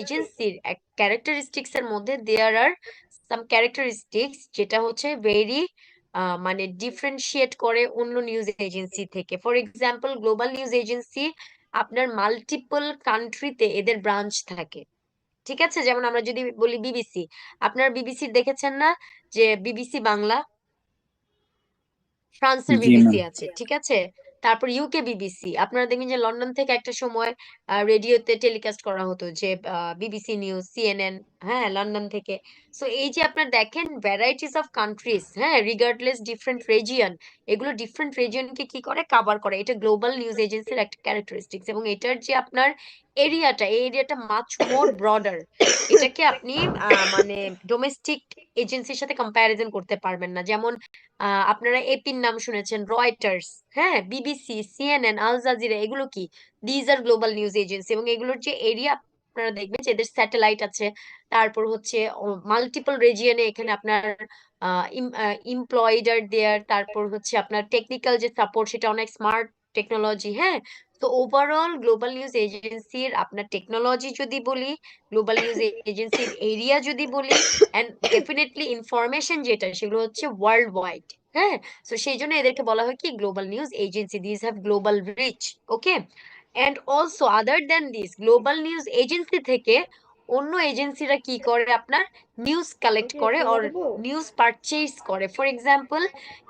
এজেন্সির ক্যারেক্টারিস্টিক্স এর মধ্যে দেয়ার আর সাম ক্যারেক্টারিস্টিক্স যেটা হচ্ছে ভেরি মানে ডিফারেন্সিয়েট করে অন্য নিউজ এজেন্সি থেকে। For example, global news agency আপনার মাল্টিপল কান্ট্রিতে এদের ব্রাঞ্চ থাকে। ঠিক আছে, যেমন আমরা যদি বলি বিবিসি, আপনারা বিবিসি দেখেছেন না, যে বিবিসি বাংলা, ফ্রান্সের জি বিবিসি ম্যাম। আছে, ঠিক আছে। তারপর ইউকে বিবিসি, আপনারা দেখবেন যে লন্ডন থেকে একটা সময় রেডিওতে টেলিকাস্ট করা হতো যে বিবিসি নিউজ, সিএনএন, হ্যাঁ, লন্ডন থেকে। সো এই যে আপনার দেখেন ভ্যারাইটিস অফ কান্ট্রিজ, হ্যাঁ, রিগার্ডলেস ডিফারেন্ট রিজিয়ন, এগুলো ডিফারেন্ট রিজিয়নকে কি করে কাভার করে, এটা গ্লোবাল নিউজ এজেন্সির একটা ক্যারেক্টারিস্টিক্স। এবং এটার যে আপনার এরিয়াটা, এই এরিয়াটা মাচ মোর ব্রডার। এটাকে আপনি মানে ডোমেস্টিক এজেন্সির সাথে কম্প্যারিজন করতে পারবেন না। যেমন আপনারা এপির নাম শুনেছেন, রয়টার্স, হ্যাঁ, বিবিসি, সিএনএন, আল জাজিরা, এগুলো কি? These are global news agency. এবং এগুলোর যে এরিয়া, আপনারা দেখবেন যে এদের স্যাটেলাইট আছে, তারপর হচ্ছে মাল্টিপল রিজিয়নে এখানে আপনার এমপ্লয়েড আর দেয়ার, তারপর হচ্ছে আপনার টেকনিক্যাল যে সাপোর্ট সেটা অনেক স্মার্ট টেকনোলজি, হ্যাঁ। তো ওভারঅল গ্লোবাল নিউজ এজেন্সির আপনার টেকনোলজি যদি বলি, গ্লোবাল নিউজ এজেন্সির এরিয়া যদি বলি, এন্ড ডেফিনেটলি ইনফরমেশন যেটা, সেগুলো হচ্ছে ওয়ার্ল্ড ওয়াইড, হ্যাঁ। তো সেই জন্য এদেরকে বলা হয় কি global news agency, this have global reach. Okay. And also other then this, global news agency থেকে অন্য এজেন্সিরা কি করে, আপনার নিউজ কালেক্ট করে অর নিউজ পারচেজ করে। ফর এক্সাম্পল,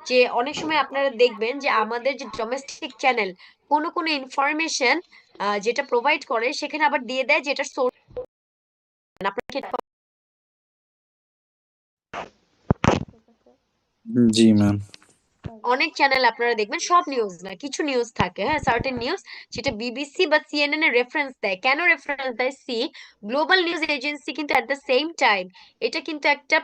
যে অনেক সময় আপনারা দেখবেন যে আমাদের যে ডোমেস্টিক চ্যানেল কোনো কোনো ইনফরমেশন যেটা প্রোভাইড করে, সেখানে আবার দিয়ে দেয় যেটা সোর্স। আপনারা কি জি ম্যাম। অনেক চ্যানেল আপনারা দেখবেন, সব নিউজ না, কিছু নিউজ থাকে, হ্যাঁ, সার্টেন নিউজ যেটা বিবিসি বা সিএনএন এর রেফারেন্স দেয়। কেন রেফারেন্স দেয়? সি, গ্লোবাল নিউজ এজেন্সি কিন্তু অ্যাট দ্য সেম টাইম এটা কিন্তু একটা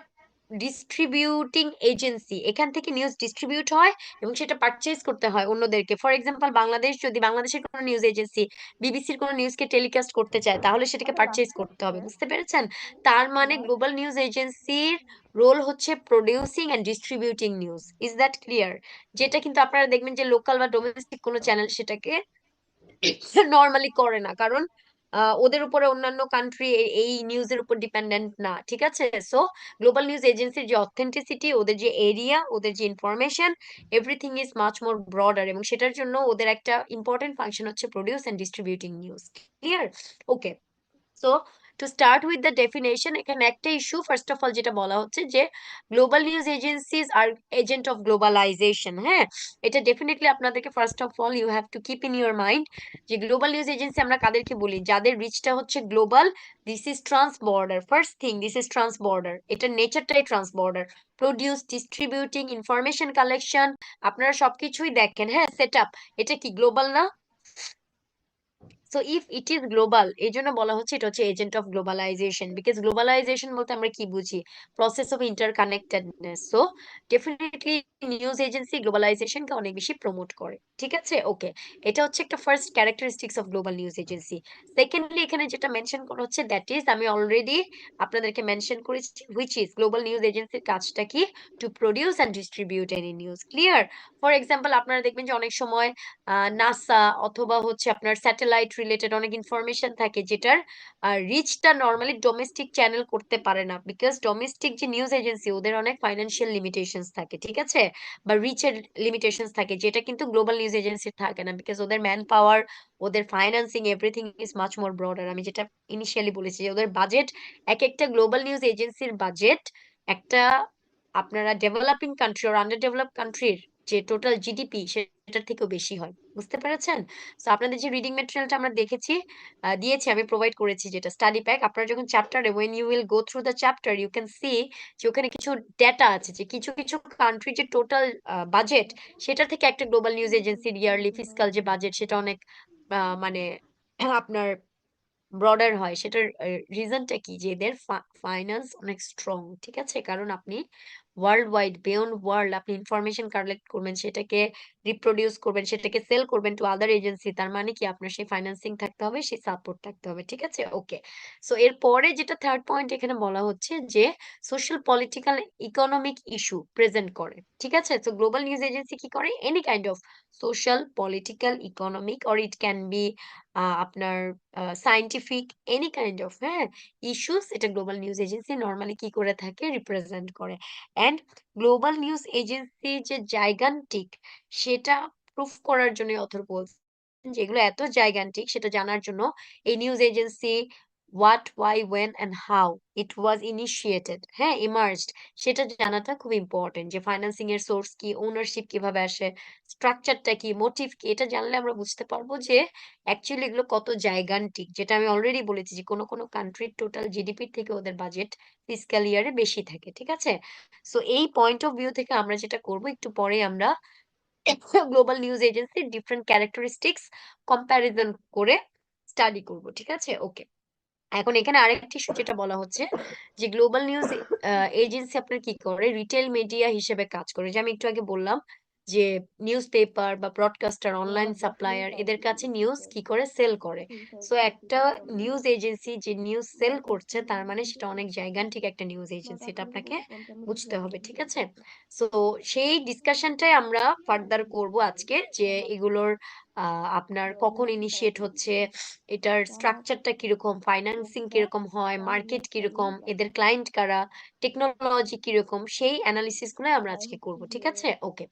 ডিস্ট্রিবিউটিং এজেন্সি, এখান থেকে নিউজ ডিস্ট্রিবিউট হয় এবং সেটা পারচেজ করতে হয় অন্যদেরকে। ফর এক্সাম্পল, বাংলাদেশ যদি বাংলাদেশের কোনো নিউজ এজেন্সি বিবিসির কোনো নিউজকে টেলিকাস্ট করতে চায়, তাহলে সেটাকে পারচেজ করতে হবে, বুঝতে পেরেছেন? তার মানে গ্লোবাল নিউজ এজেন্সির রোল হচ্ছে producing and distributing news. Is that clear? যেটা কিন্তু আপনারা দেখবেন যে লোকাল বা ডোমেস্টিক কোনো চ্যানেল সেটাকে নর্মালি করে না, কারণ ওদের উপরে অন্যান্য কান্ট্রি এই নিউজের উপর ডিপেন্ডেন্ট না, ঠিক আছে। সো গ্লোবাল নিউজ এজেন্সির যে অথেন্টিসিটি, ওদের যে এরিয়া, ওদের যে information, everything is much more broader, এবং সেটার জন্য ওদের একটা ইম্পর্টেন্ট ফাংশন হচ্ছে produce and distributing news. Clear? Okay. So to start with the definition, এখানে একটা ইস্যু ফার্স্ট অফ অল যেটা বলা হচ্ছে যে গ্লোবাল নিউজ এজেন্সিজ আর এজেন্ট অফ গ্লোবালাইজেশন, হ্যাঁ। এটা ডেফিনেটলি আপনাদেরকে first of all you have to keep in your mind যে গ্লোবাল নিউজ এজেন্সি আমরা কাদেরকে বলি, যাদের রিচটা হচ্ছে global. This is transborder, first thing, this is transborder, এটার নেচারটাই transborder. Produce, distributing, information collection, আপনারা সবকিছুই দেখেন, হ্যাঁ, সেট আপ, এটা কি গ্লোবাল না? So if it is global, এই জন্য বলা হচ্ছে এটা হচ্ছে agent of globalization, because globalization বলতে আমরা কি বুঝি? Process of interconnectedness. So definitely news agency গ্লোবালাইজেশনকে অনেক বেশি প্রমোট করে, ঠিক আছে। ওকে, এটা হচ্ছে একটা first characteristics of global news agency. Secondly, এখানে যেটা মেনশন করা হচ্ছে, দ্যাট ইজ, আমি অলরেডি আপনাদেরকে মেনশন করেছি, হুইচ ইজ গ্লোবাল নিউজ এজেন্সির কাজটা কি? To produce and distribute any news. Clear? For example, আপনারা দেখবেন যে অনেক সময় নাসা অথবা হচ্ছে আপনার স্যাটেলাইট রিলেটেড অনেক ইনফরমেশন থাকে, যেটার রিচটা নর্মালি ডোমেস্টিক চ্যানেল করতে পারে না, বিকজ ডোমেস্টিক যে নিউজ এজেন্সি ওদের অনেক ফাইন্যান্সিয়াল লিমিটেশনস থাকে, ঠিক আছে, বা রিচের লিমিটেশনস থাকে, যেটা কিন্তু গ্লোবাল নিউজ এজেন্সির থাকে না, বিকজ ওদের ম্যান পাওয়ার, ওদের financing, everything is much more broader. আমি যেটা ইনিশিয়ালি বলেছি যে ওদের বাজেট, এক একটা গ্লোবাল নিউজ এজেন্সির বাজেট একটা আপনারা ডেভেলপিং কান্ট্রি আর আন্ডার ডেভেলপ কান্ট্রির যে টোটাল জিডিপি সেটার থেকেও বেশি হয়, বুঝতে পেরেছেন? তো আপনাদের যে রিডিং ম্যাটেরিয়ালটা আমরা দেখেছি, দিয়েছি, আমি প্রোভাইড করেছি যেটা স্টাডি প্যাক, আপনারা যখন চ্যাপ্টারে when you will go through the chapter, you can see যে ওখানে কিছু ডেটা আছে, যে কিছু কিছু কান্ট্রি যে টোটাল বাজেট, সেটার থেকে একটা গ্লোবাল নিউজ এজেন্সির ইয়ারলি ফিসকাল যে বাজেট, সেটা অনেক মানে আপনার ব্রডার হয়। সেটার রিজনটা কি? যে এদের ফাইন্যান্স অনেক স্ট্রং, ঠিক আছে। কারণ আপনি ওয়ার্ল্ড ওয়াইড, বিয়ন্ড ওয়ার্ল্ড আপনি ইনফরমেশন কালেক্ট করবেন, সেটাকে রিপ্রোডিউস করবেন, সেটাকে সেল করবেন টু আদার এজেন্সি, তার মানে কি আপনার সেই ফাইন্যান্সিং থাকতে হবে, সেই সাপোর্ট থাকতে হবে, ঠিক আছে? ওকে। সো এরপরে যেটা থার্ড পয়েন্ট এখানে বলা হচ্ছে যে social political economic issue present করে, ঠিক আছে? তো গ্লোবাল নিউজ এজেন্সি কি করে? Any kind of social political economic, or it can be আপনার সায়েন্টিফিক, এনি কাইন্ড অফ, হ্যাঁ, ইস্যুস, এটা গ্লোবাল নিউজ এজেন্সি নর্মালি কি করে থাকে? রিপ্রেজেন্ট করে। অ্যান্ড গ্লোবাল নিউজ এজেন্সি যে জাইগান্টিক, সেটা প্রুফ করার জন্য অথর বলছে, যেগুলো এত জাইগান্টিক সেটা জানার জন্য এই news agency what, why, when and how it was initiated, হ্যাঁ, ইমার্জড, সেটা জানাটা খুব ইম্পর্টেন্ট। যে ফাইন্যান্সিং এর সোর্স কি, ওনারশিপ কিভাবে আসে, স্ট্রাকচারটা কি, মোটিভ কি, এটা জানলে আমরা বুঝতে পারবো যে অ্যাকচুয়ালি এগুলো কত জাইগান্টিক। যেটা আমি অলরেডি বলেছি যে কোনো কোনো কান্ট্রির টোটাল জিডিপি থেকে ওদের বাজেট ফিসক্যাল ইয়ারে বেশি থাকে, ঠিক আছে? সো এই পয়েন্ট অফ ভিউ থেকে আমরা যেটা করব, একটু পরে আমরা গ্লোবাল নিউজ এজেন্সির ডিফারেন্ট ক্যারেক্টারিস্টিক্স কম্প্যারিজন করে স্টাডি করব, ঠিক আছে? ওকে। এখন এখানে আরেকটি ইস্যু যেটা বলা হচ্ছে যে গ্লোবাল নিউজ এজেন্সি আপনার কি করে? রিটেল মিডিয়া হিসেবে কাজ করে। যে আমি একটু আগে বললাম যে নিউজ পেপার বা ব্রডকাস্টার, অনলাইন সাপ্লায়ার, এদের কাছে নিউজ কি করে? সেল করে। সো একটা নিউজ এজেন্সি যে নিউজ সেল করছে, তার মানে সেটা অনেক জাইগান্টিক একটা নিউজ এজেন্সি, এটা আপনাকে বুঝতে হবে, ঠিক আছে? সো সেই ডিসকাশনটাই আমরা ফার্দার করব আজকে, যে এগুলোর আপনার কখন ইনিশিয়েট হচ্ছে, এটার স্ট্রাকচারটা কিরকম, ফাইন্যান্সিং কিরকম হয়, মার্কেট কিরকম, এদের ক্লায়েন্ট কারা, টেকনোলজি কিরকম, সেই অ্যানালিসিস গুলো আমরা আজকে করব, ঠিক আছে? ওকে।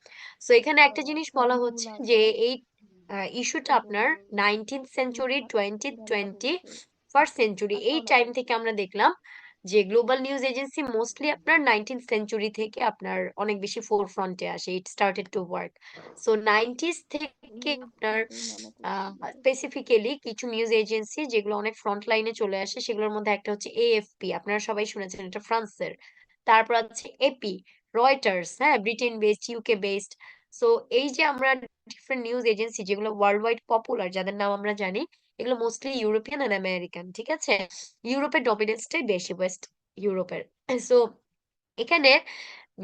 সো এখানে একটা জিনিস বলা হচ্ছে যে এই ইস্যুটা আপনার 19th সেঞ্চুরি, 21st সেঞ্চুরি, এই টাইম থেকে আমরা দেখলাম যে গ্লোবাল নিউজ এজেন্সি মোস্টলি আপনার 19th সেঞ্চুরি থেকে আপনার অনেক বেশি ফোর ফ্রন্টে আসে, it started to work. So 90s থেকে আপনার স্পেসিফিক্যালি কিছু নিউজ এজেন্সি যেগুলো অনেক ফ্রন্ট লাইনে চলে আসে, সেগুলোর মধ্যে একটা হচ্ছে এএফপি, আপনারা সবাই শুনেছেন, এটা ফ্রান্সের। তারপর আছে এপি, রয়টার্স, হ্যাঁ, Britain based, UK based. So এই যে আমরা ডিফারেন্ট নিউজ এজেন্সি যেগুলো ওয়ার্ল্ড ওয়াইড পপুলার, যাদের নাম আমরা জানি, এগুলো মোস্টলি ইউরোপিয়ান এন্ড আমেরিকান, ঠিক আছে? ইউরোপের ডমিনেন্সটাই বেশি, ওয়েস্ট ইউরোপের। সো এখানে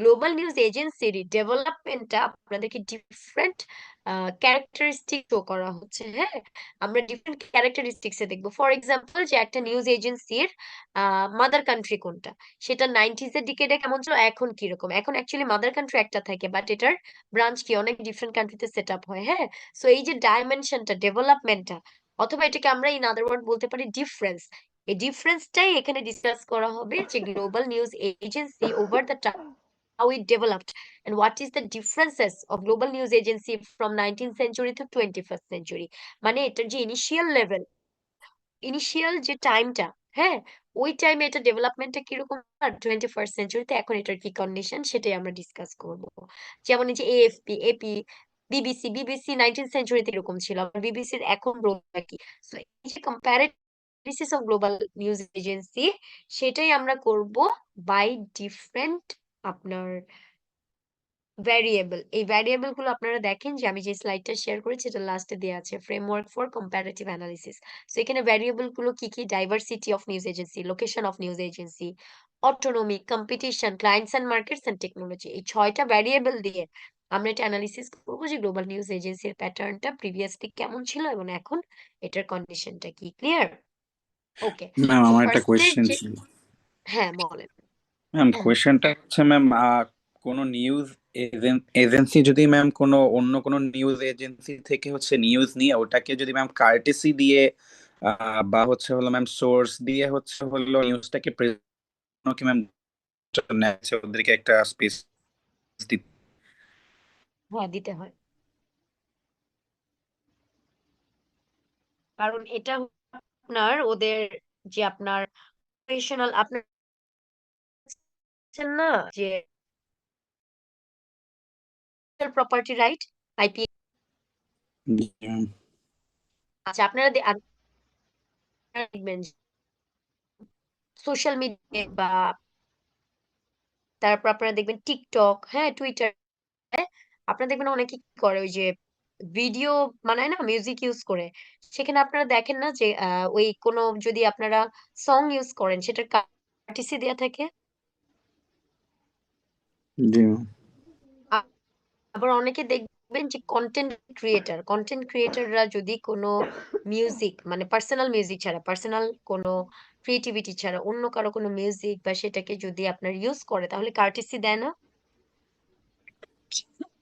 গ্লোবাল নিউজ এজেন্সির ডেভেলপমেন্টটা আপনাদেরকে ডিফারেন্ট ক্যারেক্টারিস্টিক শো করা হচ্ছে, হ্যাঁ। আমরা ডিফারেন্ট ক্যারেক্টারিস্টিক্স এ দেখবো। ফর এক্সাম্পল, যে একটা নিউজ এজেন্সির মাদার কান্ট্রি কোনটা, সেটা 90s এর ডিকেডে কেমন ছিল, এখন কিরকম। এখন অ্যাকচুয়ালি মাদার কান্ট্রি একটা থাকে, বাট এটার ব্রাঞ্চ কি অনেক ডিফারেন্ট কান্ট্রিতে সেট আপ হয়, হ্যাঁ। সো এই যে ডাইমেনশনটা, ডেভেলপমেন্টটা, অথবা এটাকে আমরা ইন আদার ওয়ার্ড বলতে পারি ডিফারেন্স, এই ডিফারেন্সটাই এখানে ডিসকাস করা হবে, যে global news agency over the how it developed and what is the differences of global news agency from 19th century to 21st century, মানে এটার যে ইনিশিয়াল লেভেল, ইনিশিয়াল যে টাইমটা, হ্যাঁ, ওই টাইমে এটা ডেভেলপমেন্টটা কিরকম, আর 21st সেঞ্চুরিতে এখন এটার কি কন্ডিশন, সেটাই আমরা ডিসকাস করব। যেমন এই যে এএফপি, এপি, বিবিসি 19th সেঞ্চুরিতে এরকম ছিল, বিবিসির এখন রোলটা কি। সো এই যে কম্পারিটিস অফ গ্লোবাল নিউজ এজেন্সি, সেটাই আমরা করব বাই ডিফারেন্ট আপনার ভ্যারিয়েবল। এই ভ্যারিয়েবল গুলো আপনারা দেখেন যে আমি যে স্লাইডটা শেয়ার করেছি, এটা লাস্টে দেওয়া আছে, framework for comparative analysis. So এখানে ভ্যারিয়েবল গুলো কি কি? Diversity of news agency, location of news agency, autonomy, competition, clients and markets and technology, এই 6টা ভ্যারিয়েবল দিয়ে আমরা এটা অ্যানালিসিস করবো যে গ্লোবাল নিউজ এজেন্সির প্যাটার্নটা প্রিভিয়াসলি কেমন ছিল এবং এখন এটার কন্ডিশনটা কি। ক্লিয়ার? ওকে। ম্যাম সো আমার একটা ফার্স্টে কোয়েশ্চেন যে, ছিল। হ্যাঁ বলেন। ম্যাম হ্যাঁ হ্যাঁ কোয়েশ্চেনটা হচ্ছে ম্যাম, কোনো নিউজ এজেন্সি যদি ম্যাম কোনো অন্য কোনো নিউজ এজেন্সি থেকে হচ্ছে নিউজ নিয়ে ওটাকে যদি ম্যাম কার্টেসি দিয়ে বা হচ্ছে হলো ম্যাম সোর্স দিয়ে হচ্ছে হলো নিউজটাকে কি ম্যাম ওদেরকে একটা স্পেস দিতে। হ্যাঁ, দিতে হয়, কারণ এটা আপনার ওদের যে আপনার অপারেশনাল, আপনার বলছেন না যে প্রপার্টি রাইট, আইপি। আচ্ছা, আপনারা দেখবেন সোশ্যাল মিডিয়া বা তারপর আপনারা দেখবেন টিকটক, হ্যাঁ, টুইটার, আপনারা দেখবেন অনেকে কি করে, ওই যে ভিডিও বানায় না, মিউজিক ইউজ করে, সেখানে আপনারা দেখেন না যে ওই কোনো যদি আপনারা সং ইউজ করেন, সেটার কার্টিসি দেয়া থাকে। জি ম্যাম। আবার অনেকে দেখবেন যে কন্টেন্ট ক্রিয়েটররা যদি কোনো মিউজিক মানে পার্সোনাল মিউজিক ছাড়া পার্সোনাল কোনো ক্রিয়েটিভিটি ছাড়া অন্য কারো কোনো মিউজিক বা সেটাকে যদি আপনার ইউজ করে তাহলে কার্টেসি দেয় না।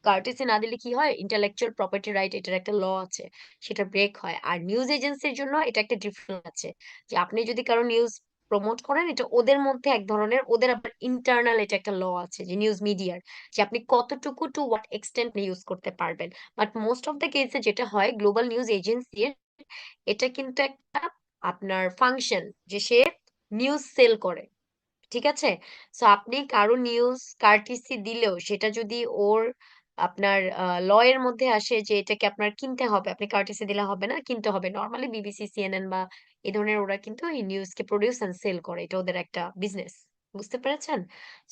কার্টেসি না দিলে কি হয়, ইন্টেলেকচুয়াল প্রপার্টি রাইট এটার একটা ল আছে, সেটা ব্রেক হয়। আর নিউজ এজেন্সির জন্য এটা একটা ডিফারেন্স আছে, যে আপনি যদি কারো নিউজ প্রমোট করেন এটা ওদের মধ্যে এক ধরনের, ওদের আবার ইন্টারনাল এটা একটা ল আছে যে নিউজ মিডিয়ার, যে আপনি কতটুকু টু হোয়াট এক্সটেন্ট ইউজ করতে পারবেন। বাট মোস্ট অফ দ্য কেসে যেটা হয় গ্লোবাল নিউজ এজেন্সির, এটা কিন্তু একটা আপনার ফাংশন যে সে নিউজ সেল করে। ঠিক আছে? সো আপনি কারো নিউজ কার্টেসি দিলেও সেটা যদি ওর আপনার ল এর মধ্যে আসে যে এটাকে আপনার কিনতে হবে, আপনি কার্টেসি দিলে হবে না, কিনতে হবে। নরমালি বিবিসি, সিএনএন বা এই ধরনের ওরা কিন্তু এই নিউজকে প্রোডিউস এন্ড সেল করে, এটা ওদের একটা বিজনেস। বুঝতে পেরেছেন?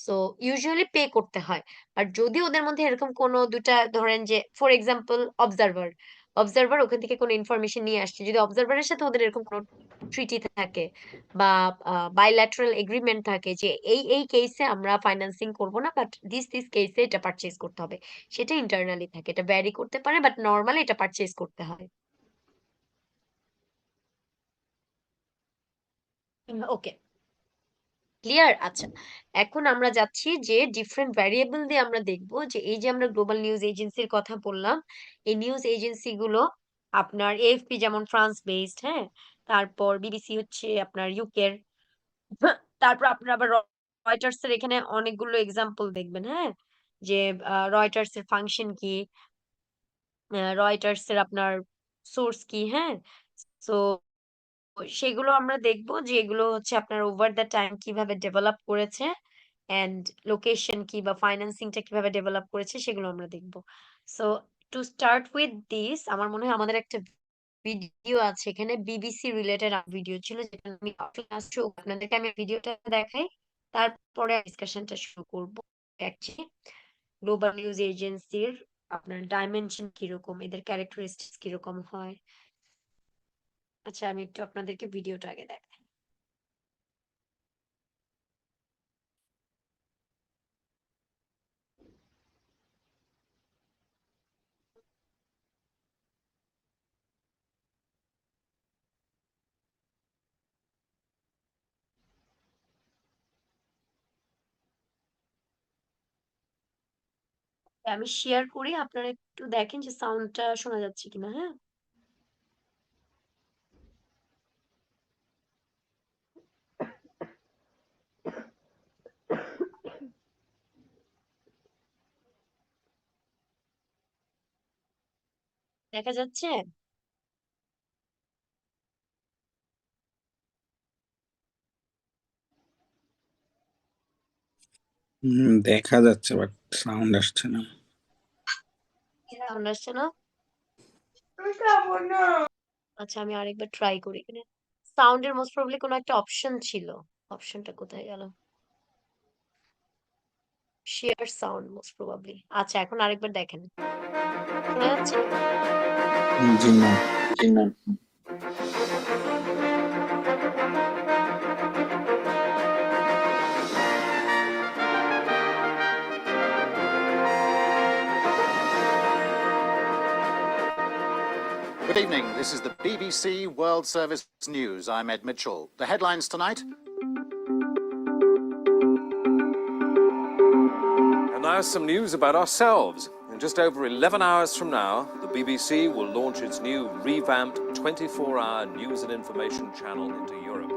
সো ইউজুয়ালি পে করতে হয়। আর যদি ওদের মধ্যে এরকম কোনো দুটা ধরেন যে ফর এক্সাম্পল অবজারভার, অবজারভার ওখান থেকে কোনো ইনফরমেশন নিয়ে আসছে, যদি অবজারভারের সাথে ওদের এরকম কোনো ট্রিটি থাকে বা বাইল্যাটারাল এগ্রিমেন্ট থাকে যে এই কেসে আমরা ফাইন্যান্সিং করব না, বাট দিস কেসে এটা পারচেজ করতে হবে, সেটা ইন্টারনালি থাকে, এটা ভ্যারি করতে পারে, বাট নরমালি এটা পারচেজ করতে হয়। ওকে, ক্লিয়ার? আচ্ছা, এখন আমরা যাচ্ছি যে ডিফারেন্ট ভ্যারিয়েবল দিয়ে আমরা দেখব যে এই যে আমরা গ্লোবাল নিউজ এজেন্সির কথা বললাম, এই নিউজ এজেন্সি গুলো আপনার এএফপি যেমন ফ্রান্স বেসড, হ্যাঁ, তারপর বিবিসি হচ্ছে আপনার ইউকের, তারপর আপনার আবার রয়টার্স এর এখানে অনেকগুলো এক্সাম্পল দেখবেন, হ্যাঁ, যে রয়টার্স এর ফাংশন কি, রয়টার্স এর আপনার সোর্স কি, হ্যাঁ। সো সেগুলো আমরা দেখবো যে এগুলো হচ্ছে আপনার ওভার দ্য টাইম কিভাবে ডেভেলপ করেছে, এন্ড লোকেশন কি বা ফাইন্যান্সিংটা কিভাবে ডেভেলপ করেছে সেগুলো আমরা দেখবো। So to start with this, আমার মনে হয় আমাদের একটা ভিডিও আছে এখানে বিবিসি রিলেটেড ভিডিও ছিল, যেটা আমি আপনাদেরকে আমি ভিডিওটা দেখাই, তারপরে ডিসকাশনটা শুরু করবো। অ্যাকচুয়ালি গ্লোবাল নিউজ এজেন্সির আপনার ডাইমেনশন কিরকম, এদের ক্যারেক্টারিস্টিক্স কিরকম হয়। আচ্ছা, আমি একটু আপনাদেরকে ভিডিওটা আগে দেখাই। আমি শেয়ার করি, আপনারা একটু দেখেন যে সাউন্ডটা শোনা যাচ্ছে কিনা, হ্যাঁ। দেখা যাচ্ছে? দেখা যাচ্ছে বাট সাউন্ড আসছে না। সাউন্ড আসছে না? আচ্ছা, আমি আরেকবার ট্রাই করি এখানে। সাউন্ডের মোস্ট প্রবাবলি কোনো একটা অপশন ছিল, অপশনটা কোথায় গেল? Share sound most probably. আচ্ছা, এখন আরেকবার দেখেন, শোনা যাচ্ছে? জি ম্যাম। জি ma'am. Good evening. This is the BBC World Service News. I'm Ed Mitchell. The headlines tonight. And now some news about ourselves. In just over 11 hours from now, the BBC will launch its new revamped 24-hour news and information channel into Europe.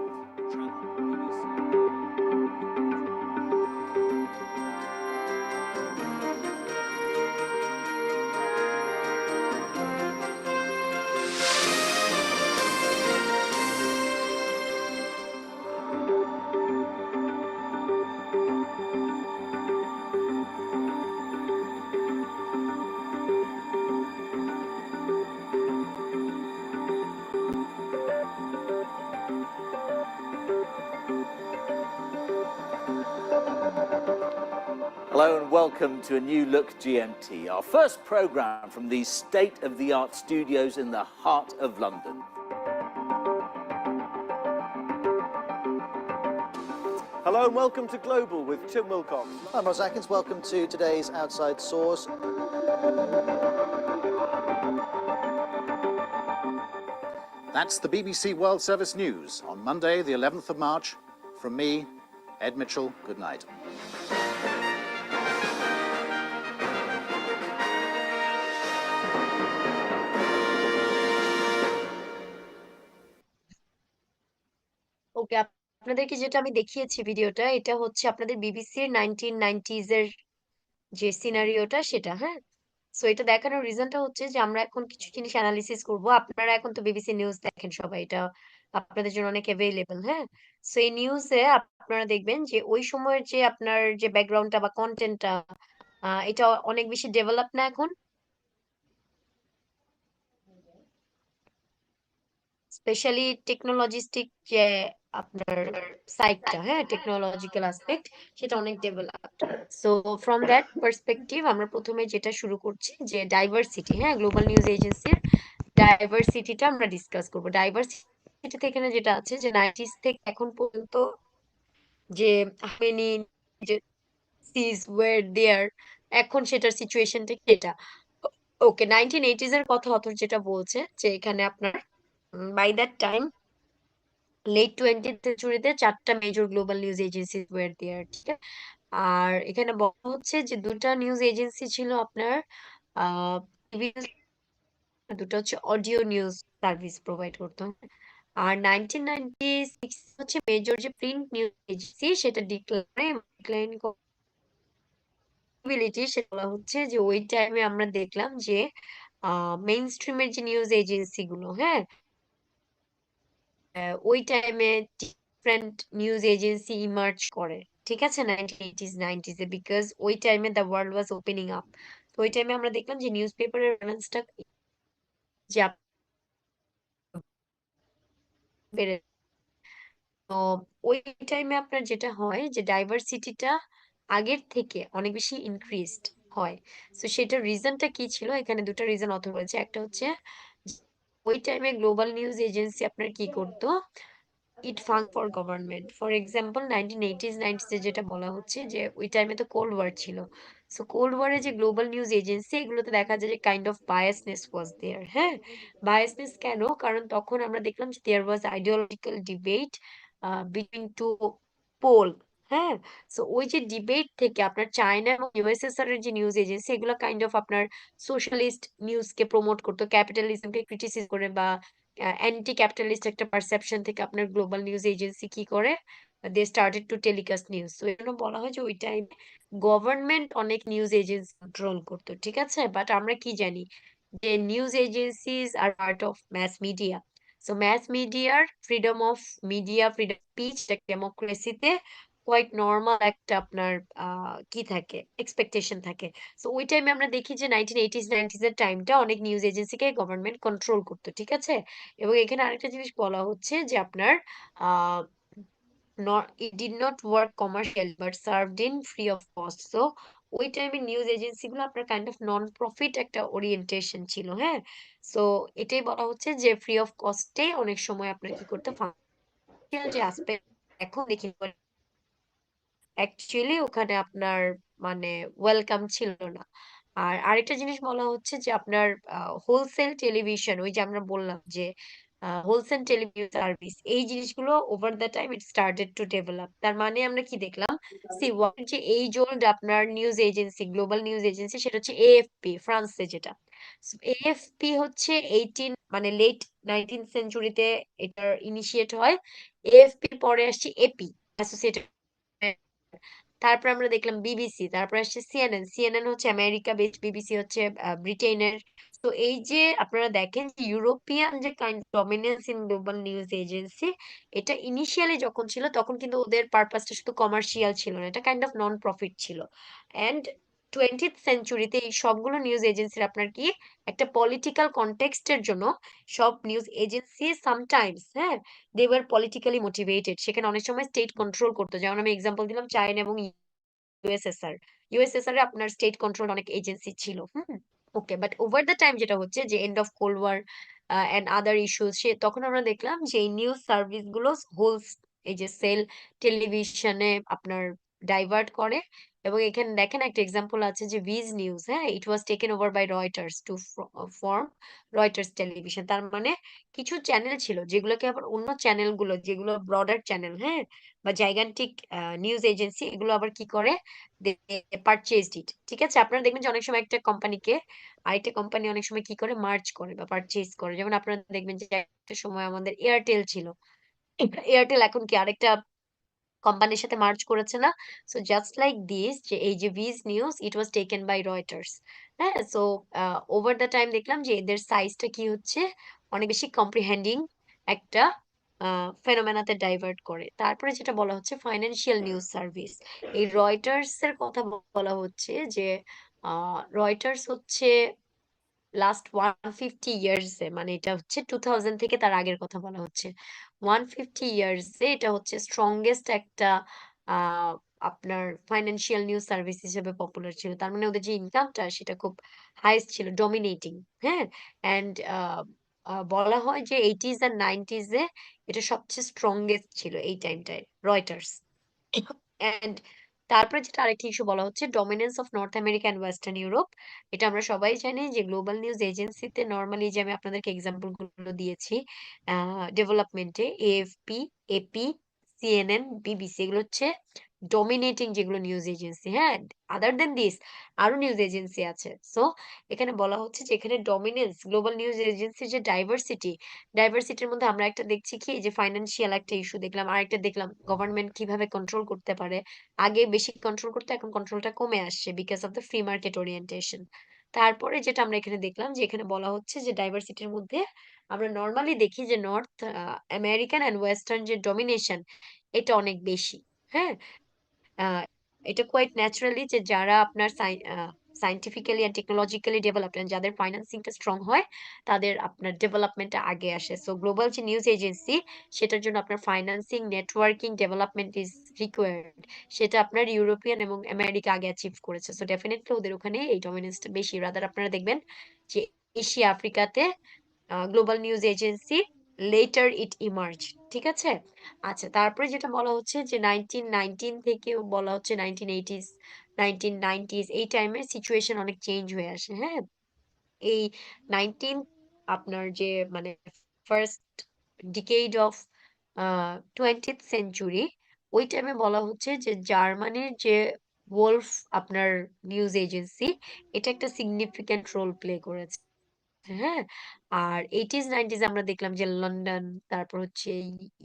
Hello and welcome to a new look GMT, our first programme from these state-of-the-art studios in the heart of London. Hello and welcome to Global with Tim Wilcox. I'm Ross Atkins. Welcome to today's Outside Source. That's the BBC World Service News on Monday, the 11th of March. From me, Ed Mitchell, good night. ওকে, আপনাদেরকে যেটা আমি দেখিয়েছি ভিডিওটা, এটা হচ্ছে আপনাদের বিবিসির 1990s এর যে সিনারিওটা সেটা, হ্যাঁ। সো এটা দেখানোর রিজনটা হচ্ছে যে আমরা এখন কিছু জিনিস অ্যানালিসিস করব। আপনারা এখন তো বিবিসি নিউজ দেখেন সবাই, এটা আপনাদের জন্য অনেক অ্যাভেলেবল, হ্যাঁ। সো এই নিউজে আপনারা দেখবেন যে ওই সময়ের যে আপনার যে ব্যাকগ্রাউন্ডটা বা কন্টেন্টটা, এটা অনেক বেশি ডেভেলপ না এখন, স্পেশালি টেকনোলজিস্টিক যে আপনার সাইডটা, হ্যাঁ, টেকনোলজিক্যাল অ্যাসপেক্ট, সেটা অনেক developed. So from that perspective আমরা প্রথমে যেটা শুরু করছি যে ডাইভার্সিটি, হ্যাঁ, গ্লোবাল নিউজ এজেন্সির ডাইভার্সিটিটা আমরা ডিসকাস করব। ডাইভার্সিটিতে এখানে যেটা আছে যে 90s থেকে এখন পর্যন্ত যে মেনি যে সিজ ওয়্যার দেয়ার, এখন সেটার সিচুয়েশনটা কি এটা। ওকে, 1980s এর কথা অথর যেটা বলছে যে এখানে আপনার by that time late 20th সেঞ্চুরিতে 4টা major global news agency were there, ঠিক আছে। আর এখানে বলা হচ্ছে যে 2টা নিউজ এজেন্সি ছিল আপনার আহ দুটো হচ্ছে অডিও নিউজ সার্ভিস প্রোভাইড করতো। আর 1996 হচ্ছে মেজর যে প্রিন্ট নিউজ এজেন্সি সেটা ডিক্লাইন পসিবিলিটি, সেটা বলা হচ্ছে যে ওই টাইমে আমরা দেখলাম যে মেইন স্ট্রিমের যে নিউজ এজেন্সি গুলো, হ্যাঁ, ওই টাইমে ডিফারেন্ট নিউজ এজেন্সি ইমার্জ করে, ঠিক আছে, 1980s 90s এ, বিকজ ওই টাইমে the world was opening up. তো ওই টাইমে আমরা দেখলাম যে নিউজ পেপারের ব্যালেন্সটা যে বেড়ে। তো ওই টাইমে আপনার যেটা হয় যে ডাইভার্সিটিটা আগের থেকে অনেক বেশি ইনক্রিজড হয়। তো সেটার রিজনটা কি ছিল, এখানে দুটো রিজন অথর বলেছে। একটা হচ্ছে ওই টাইমে গ্লোবাল নিউজ এজেন্সি আপনার কি করতো, it fund for government. For example 1980s 90s এ যেটা বলা হচ্ছে যে ওই টাইমে তো কোল্ড ওয়ার ছিল। সো কোল্ড ওয়ারে যে গ্লোবাল নিউজ এজেন্সি, এগুলোতে দেখা যায় যে kind of biasness was there, হ্যাঁ। বায়াসনেস কেন? কারণ তখন আমরা দেখলাম যে there was ideological debate between two pole, হ্যাঁ। সো ওই যে ডিবেট থেকে আপনার চায়না এবং ইউএসএসআর এর যে নিউজ এজেন্সি, এগুলো কাইন্ড অফ আপনার সোশ্যালিস্ট নিউজকে প্রমোট করতো, ক্যাপিটালিজমকে ক্রিটিসাইজ করে, বা অ্যান্টি ক্যাপিটালিস্ট একটা পারসেপশন থেকে আপনার গ্লোবাল নিউজ এজেন্সি কি করে, they started to telecast news. তো এজন্য বলা হয় যে ওই টাইম গভর্নমেন্ট অনেক নিউজ এজেন্সি কন্ট্রোল করতো, ঠিক আছে। বাট আমরা কি জানি যে news agencies are part of mass media. So mass মিডিয়ার freedom of media, freedom speech, ডেমোক্রেসিতে কোয়াইট নর্মাল একটা আপনার কি থাকে, এক্সপেকটেশন থাকে। সো ওই টাইমে আমরা দেখি যে 1980s 90s এর টাইমটা অনেক নিউজ এজেন্সিকে গভর্নমেন্ট কন্ট্রোল করতো, ঠিক আছে। এবং এখানে আরেকটা জিনিস বলা হচ্ছে যে আপনার আহ it did not work commercial but served in free of cost. So ওই টাইমে নিউজ এজেন্সি গুলো আপনার কাইন্ড অফ নন প্রফিট একটা ওরিয়েন্টেশন ছিল, হ্যাঁ। সো এটাই বলা হচ্ছে যে ফ্রি অফ কস্টে অনেক সময় আপনার কি করতে ফাইন্যান্সিয়াল যে অ্যাসপেক্ট এখন দেখি অ্যাকচুয়ালি ওখানে আপনার মানে ওয়েলকাম ছিল না। আর আরেকটা জিনিস বলা হচ্ছে যে আপনার হোলসেল টেলিভিশন, ওই যে আমরা বললাম যে হোলসেল টেলিভিশন সার্ভিস, এই জিনিসগুলো over the time it started to develop. তার মানে আমরা কি দেখলাম, সি ওয়ান যে এইজ ওল্ড আপনার news agency, global news agency, সেটা হচ্ছে এএফপি, ফ্রান্সে যেটা। এএফপি হচ্ছে 18 মানে লেট 19th সেঞ্চুরিতে এটার ইনিশিয়েট হয়। এএফপি পরে আসছে এপি, অ্যাসোসিয়েটেড। তারপর আমরা দেখলাম বিবিসি, তারপর আসছে সিএনএন। সিএনএন হচ্ছে আমেরিকা বেসড, বিবিসি হচ্ছে ব্রিটেনের। তো এই যে আপনারা দেখেন যে ইউরোপিয়ান যে kind dominance in global news agency, এটা ইনিশিয়ালি যখন ছিল তখন কিন্তু ওদের পারপাসটা শুধু কমার্শিয়াল ছিল না, এটা কাইন্ড অফ নন প্রফিট ছিল। অ্যান্ড 20th সেঞ্চুরিতে এই সবগুলো নিউজ এজেন্সির আপনার কি একটা পলিটিক্যাল কনটেক্সটের জন্য সব নিউজ এজেন্সি সামটাইমস, হ্যাঁ, দে ওয়ার পলিটিক্যালি মোটিভেটেড। সেখানে অনেক সময় স্টেট কন্ট্রোল করতো, যেমন আমি এক্সাম্পল দিলাম চায়না এবং ইউএসএসআর। ইউএসএসআর এ আপনার স্টেট কন্ট্রোল অনেক এজেন্সি ছিল, hmm. Okay, but over the time যেটা হচ্ছে যে end of cold war and other issues, সে তখন আমরা দেখলাম যে এই নিউজ সার্ভিস গুলো এই যে সেল টেলিভিশনে আপনার ডাইভার্ট করে। এবং এখানে দেখেন একটা এক্সাম্পল আছে যে ভিজ নিউজ, হ্যাঁ, it was taken over by Reuters to form Reuters television. তার মানে কিছু চ্যানেল ছিল যেগুলোকে আবার অন্য চ্যানেলগুলো যেগুলো ব্রডার চ্যানেল, হ্যাঁ, বা জাইগান্টিক নিউজ এজেন্সি, এগুলো আবার কি করে, দে পারচেজড ইট। ঠিক আছে, আপনারা দেখবেন যে অনেক সময় একটা কোম্পানিকে আরেকটা কোম্পানি অনেক সময় কি করে, মার্জ করে বা পারচেজ করে। যেমন আপনারা দেখবেন যে একটা সময় আমাদের এয়ারটেল ছিল, এয়ারটেল এখন কি আরেকটা কোম্পানির সাথে মার্জ করেছে না? সো জাস্ট লাইক দিস, যে এই যে Visnews it was taken by Reuters. হ্যাঁ, সো ওভার দ্য টাইম দেখলাম যে এদের সাইজটা কি হচ্ছে, অনেক বেশি কম্প্রিহেন্ডিং একটা ফেনোমেনাতে ডাইভার্ট করে। তারপরে যেটা বলা হচ্ছে ফাইন্যান্সিয়াল নিউজ সার্ভিস, এই রয়টার্স এর কথা বলা হচ্ছে যে রয়টার্স হচ্ছে লাস্ট 150 ইয়ার্স এ, মানে এটা হচ্ছে 2000 থেকে তার আগের কথা বলা হচ্ছে, 150 ইয়ার্স এ এটা হচ্ছে স্ট্রংগেস্ট একটা আহ আপনার ফাইন্যান্সিয়াল নিউজ সার্ভিস হিসেবে পপুলার ছিল। তার মানে ওদের যে ইনকামটা সেটা খুব হাইস্ট ছিল, ডমিনেটিং। হ্যাঁ, অ্যান্ড বলা হয় যে 80s আর 90s এ এটা সবচেয়ে স্ট্রংগেস্ট ছিল এই টাইমটায়, রয়টার্স। এন্ড তারপরে যেটা আরেকটা ইস্যু বলা হচ্ছে dominance of North America and Western Europe. এটা আমরা সবাই জানি যে গ্লোবাল নিউজ এজেন্সিতে নর্মালি, যে আমি আপনাদেরকে এক্সাম্পল গুলো দিয়েছি ডেভেলপমেন্টে, এএফপি, এপি, সিএনএন, বিবিসি, এগুলো হচ্ছে ডমিনেটিং যেগুলো নিউজ এজেন্সি। হ্যাঁ, আদার দেন দিস আরো নিউজ এজেন্সি আছে। সো এখানে বলা হচ্ছে যে এখানে ডমিনেন্স গ্লোবাল নিউজ এজেন্সির যে ডাইভার্সিটির মধ্যে আমরা একটা দেখছি কি, যে ফাইন্যান্সিয়াল একটা ইস্যু দেখলাম, আরেকটা দেখলাম গভর্নমেন্ট কিভাবে কন্ট্রোল করতে পারে। আগে বেশি কন্ট্রোল করতে, এখন কন্ট্রোলটা কমে আসছে because of the free market orientation. তারপরে যেটা আমরা এখানে দেখলাম যে এখানে বলা হচ্ছে যে ডাইভার্সিটির মধ্যে আমরা নর্মালি দেখি যে নর্থ আমেরিকান এন্ড ওয়েস্টার্ন যে ডমিনেশন, এটা অনেক বেশি। হ্যাঁ, আহ এটা কোয়াইট ন্যাচারালি যে যারা আপনার সাইন্টিফিক্যালি এন্ড টেকনোলজিক্যালি ডেভেলপড, যাদের ফাইন্যান্সিংটা স্ট্রং হয়, তাদের আপনার ডেভেলপমেন্টটা আগে আসে। সো গ্লোবাল যে নিউজ এজেন্সি, সেটার জন্য আপনার financing, networking, development is required. সেটা আপনার ইউরোপিয়ান এবং আমেরিকা আগে অ্যাচিভ করেছে। সো ডেফিনেটলি ওদের ওখানে এই ডমিনেন্সটা বেশি। রাদার আপনারা দেখবেন যে এশিয়া, আফ্রিকাতে global news agency later it emerge. ঠিক আছে, আচ্ছা, তারপরে যেটা বলা হচ্ছে যে 1919 থেকে বলা হচ্ছে 1980s, 1990s, এই টাইমে সিচুয়েশন অনেক চেঞ্জ হয়ে আসে। হ্যাঁ, এই 19 আপনার যে মানে first decade of 20th century, ওই টাইমে বলা হচ্ছে যে জার্মানির যে ওলফ আপনার নিউজ এজেন্সি, এটা একটা সিগনিফিক্যান্ট রোল প্লে করেছে। হ্যাঁ, আর 80s 90s আমরা দেখলাম যে লন্ডন, তারপর হচ্ছে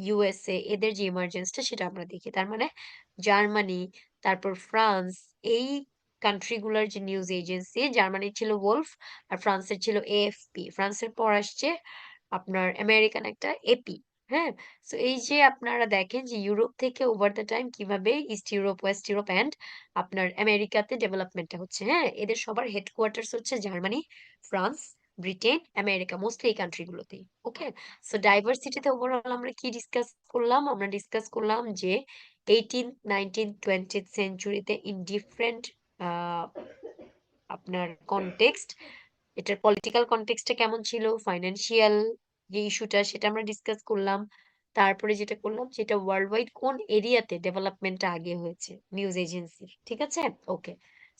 ইউএসএ, এদের যে ইমার্জেন্সটা সেটা আমরা দেখি। তার মানে জার্মানি, তারপর ফ্রান্স, এই কান্ট্রি গুলার যে নিউজ এজেন্সি, জার্মানির ছিল ওলফ আর ফ্রান্সের ছিল এএফপি। ফ্রান্সের পর আসছে আপনার আমেরিকান একটা এপি। হ্যাঁ, তো এই যে আপনারা দেখেন যে ইউরোপ থেকে ওভার দ্য টাইম কিভাবে East Europe, West Europe and আপনার আমেরিকাতে ডেভেলপমেন্টটা হচ্ছে। হ্যাঁ, এদের সবার হেডকোয়ার্টার্স হচ্ছে Germany, France, Britain, America, mostly এই কান্ট্রি গুলোতে। ওকে, সো ডাইভার্সিটিতে ওভারঅল আমরা কি ডিসকাস করলাম? আমরা ডিসকাস করলাম যে 18th 19th 20th সেঞ্চুরিতে ইন ডিফারেন্ট আপনার কনটেক্সট, এটার পলিটিক্যাল কনটেক্সটটা কেমন ছিল, ফাইন্যান্সিয়াল যে ইস্যুটা সেটা আমরা ডিসকাস করলাম। তারপরে যেটা করলাম সেটা ওয়ার্ল্ড ওয়াইড কোন এরিয়াতে ডেভেলপমেন্টটা আগে হয়েছে নিউজ এজেন্সির। ঠিক আছে, ওকে।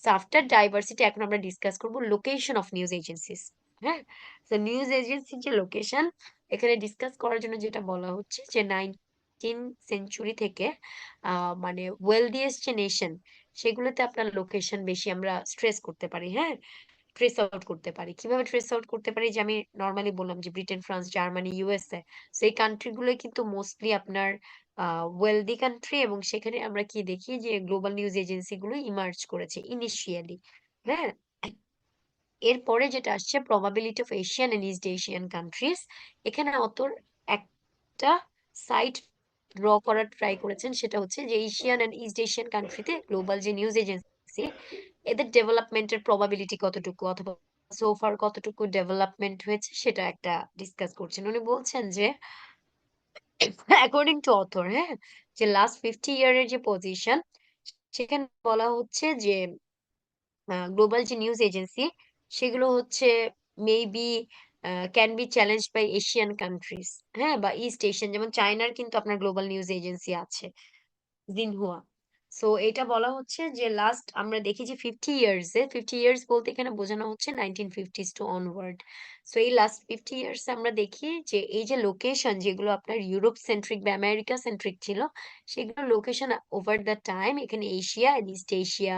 সো আফটার ডাইভার্সিটি এখন আমরা ডিসকাস করব লোকেশন অফ নিউজ এজেন্সিস। হ্যাঁ, তো নিউজ এজেন্সির যে লোকেশন, এখানে ডিসকাস করার জন্য যেটা বলা হচ্ছে যে 19 সেঞ্চুরি থেকে মানে ওয়েলদিয়েস্ট যে নেশন, সেগুলোতে আপনার লোকেশন বেশি আমরা স্ট্রেস করতে পারি। হ্যাঁ, ট্রেস আউট করতে পারি। কিভাবে ট্রেস আউট করতে পারি? যে আমি নরমালি বললাম যে ব্রিটেন, ফ্রান্স, জার্মানি, ইউএসএ, সেই কান্ট্রি গুলোই কিন্তু মোস্টলি আপনার ওয়েলদি কান্ট্রি, এবং সেখানে আমরা কি দেখি যে গ্লোবাল নিউজ এজেন্সি গুলো ইমার্জ করেছে ইনিশিয়ালি। হ্যাঁ, এরপরে যেটা আসছে probability of Asian and East Asian countries, এখানে অতর একটা সাইট ড্র করার ট্রাই করেছেন, সেটা হচ্ছে যে এশিয়ান এন্ড ইস্ট এশিয়ান কান্ট্রিতে গ্লোবাল যে নিউজ এজেন্সি, এদের ডেভেলপমেন্টের প্রবাবিলিটি কতটুকু, অথবা সোফার কতটুকু ডেভেলপমেন্ট হয়েছে, সেটা একটা ডিসকাস করছেন। উনি বলছেন যে অ্যাকর্ডিং টু অথর, হ্যাঁ, যে লাস্ট 50 ইয়ারের যে পজিশন, সেখানে বলা হচ্ছে যে গ্লোবাল যে নিউজ এজেন্সি, সেগুলো হচ্ছে maybe can be challenge by Asian countries, হ্যাঁ, বা ইস্ট এশিয়ান, যেমন চায়নার কিন্তু আপনার গ্লোবাল নিউজ এজেন্সি আছে, জিনহুয়া। সো এটা বলা হচ্ছে যে লাস্ট আমরা দেখেছি 50 ইয়ার্স বলতে এখানে বোঝানো হচ্ছে 1950s টু অনওয়ার্ড। সো এই লাস্ট 50 ইয়ার্স আমরা দেখি যে এই যে লোকেশন যেগুলো আপনার ইউরোপ সেন্ট্রিক বা আমেরিকা সেন্ট্রিক ছিল, সেগুলো লোকেশন ওভার দ্য টাইম এখানে এশিয়া এন্ড ইস্ট এশিয়া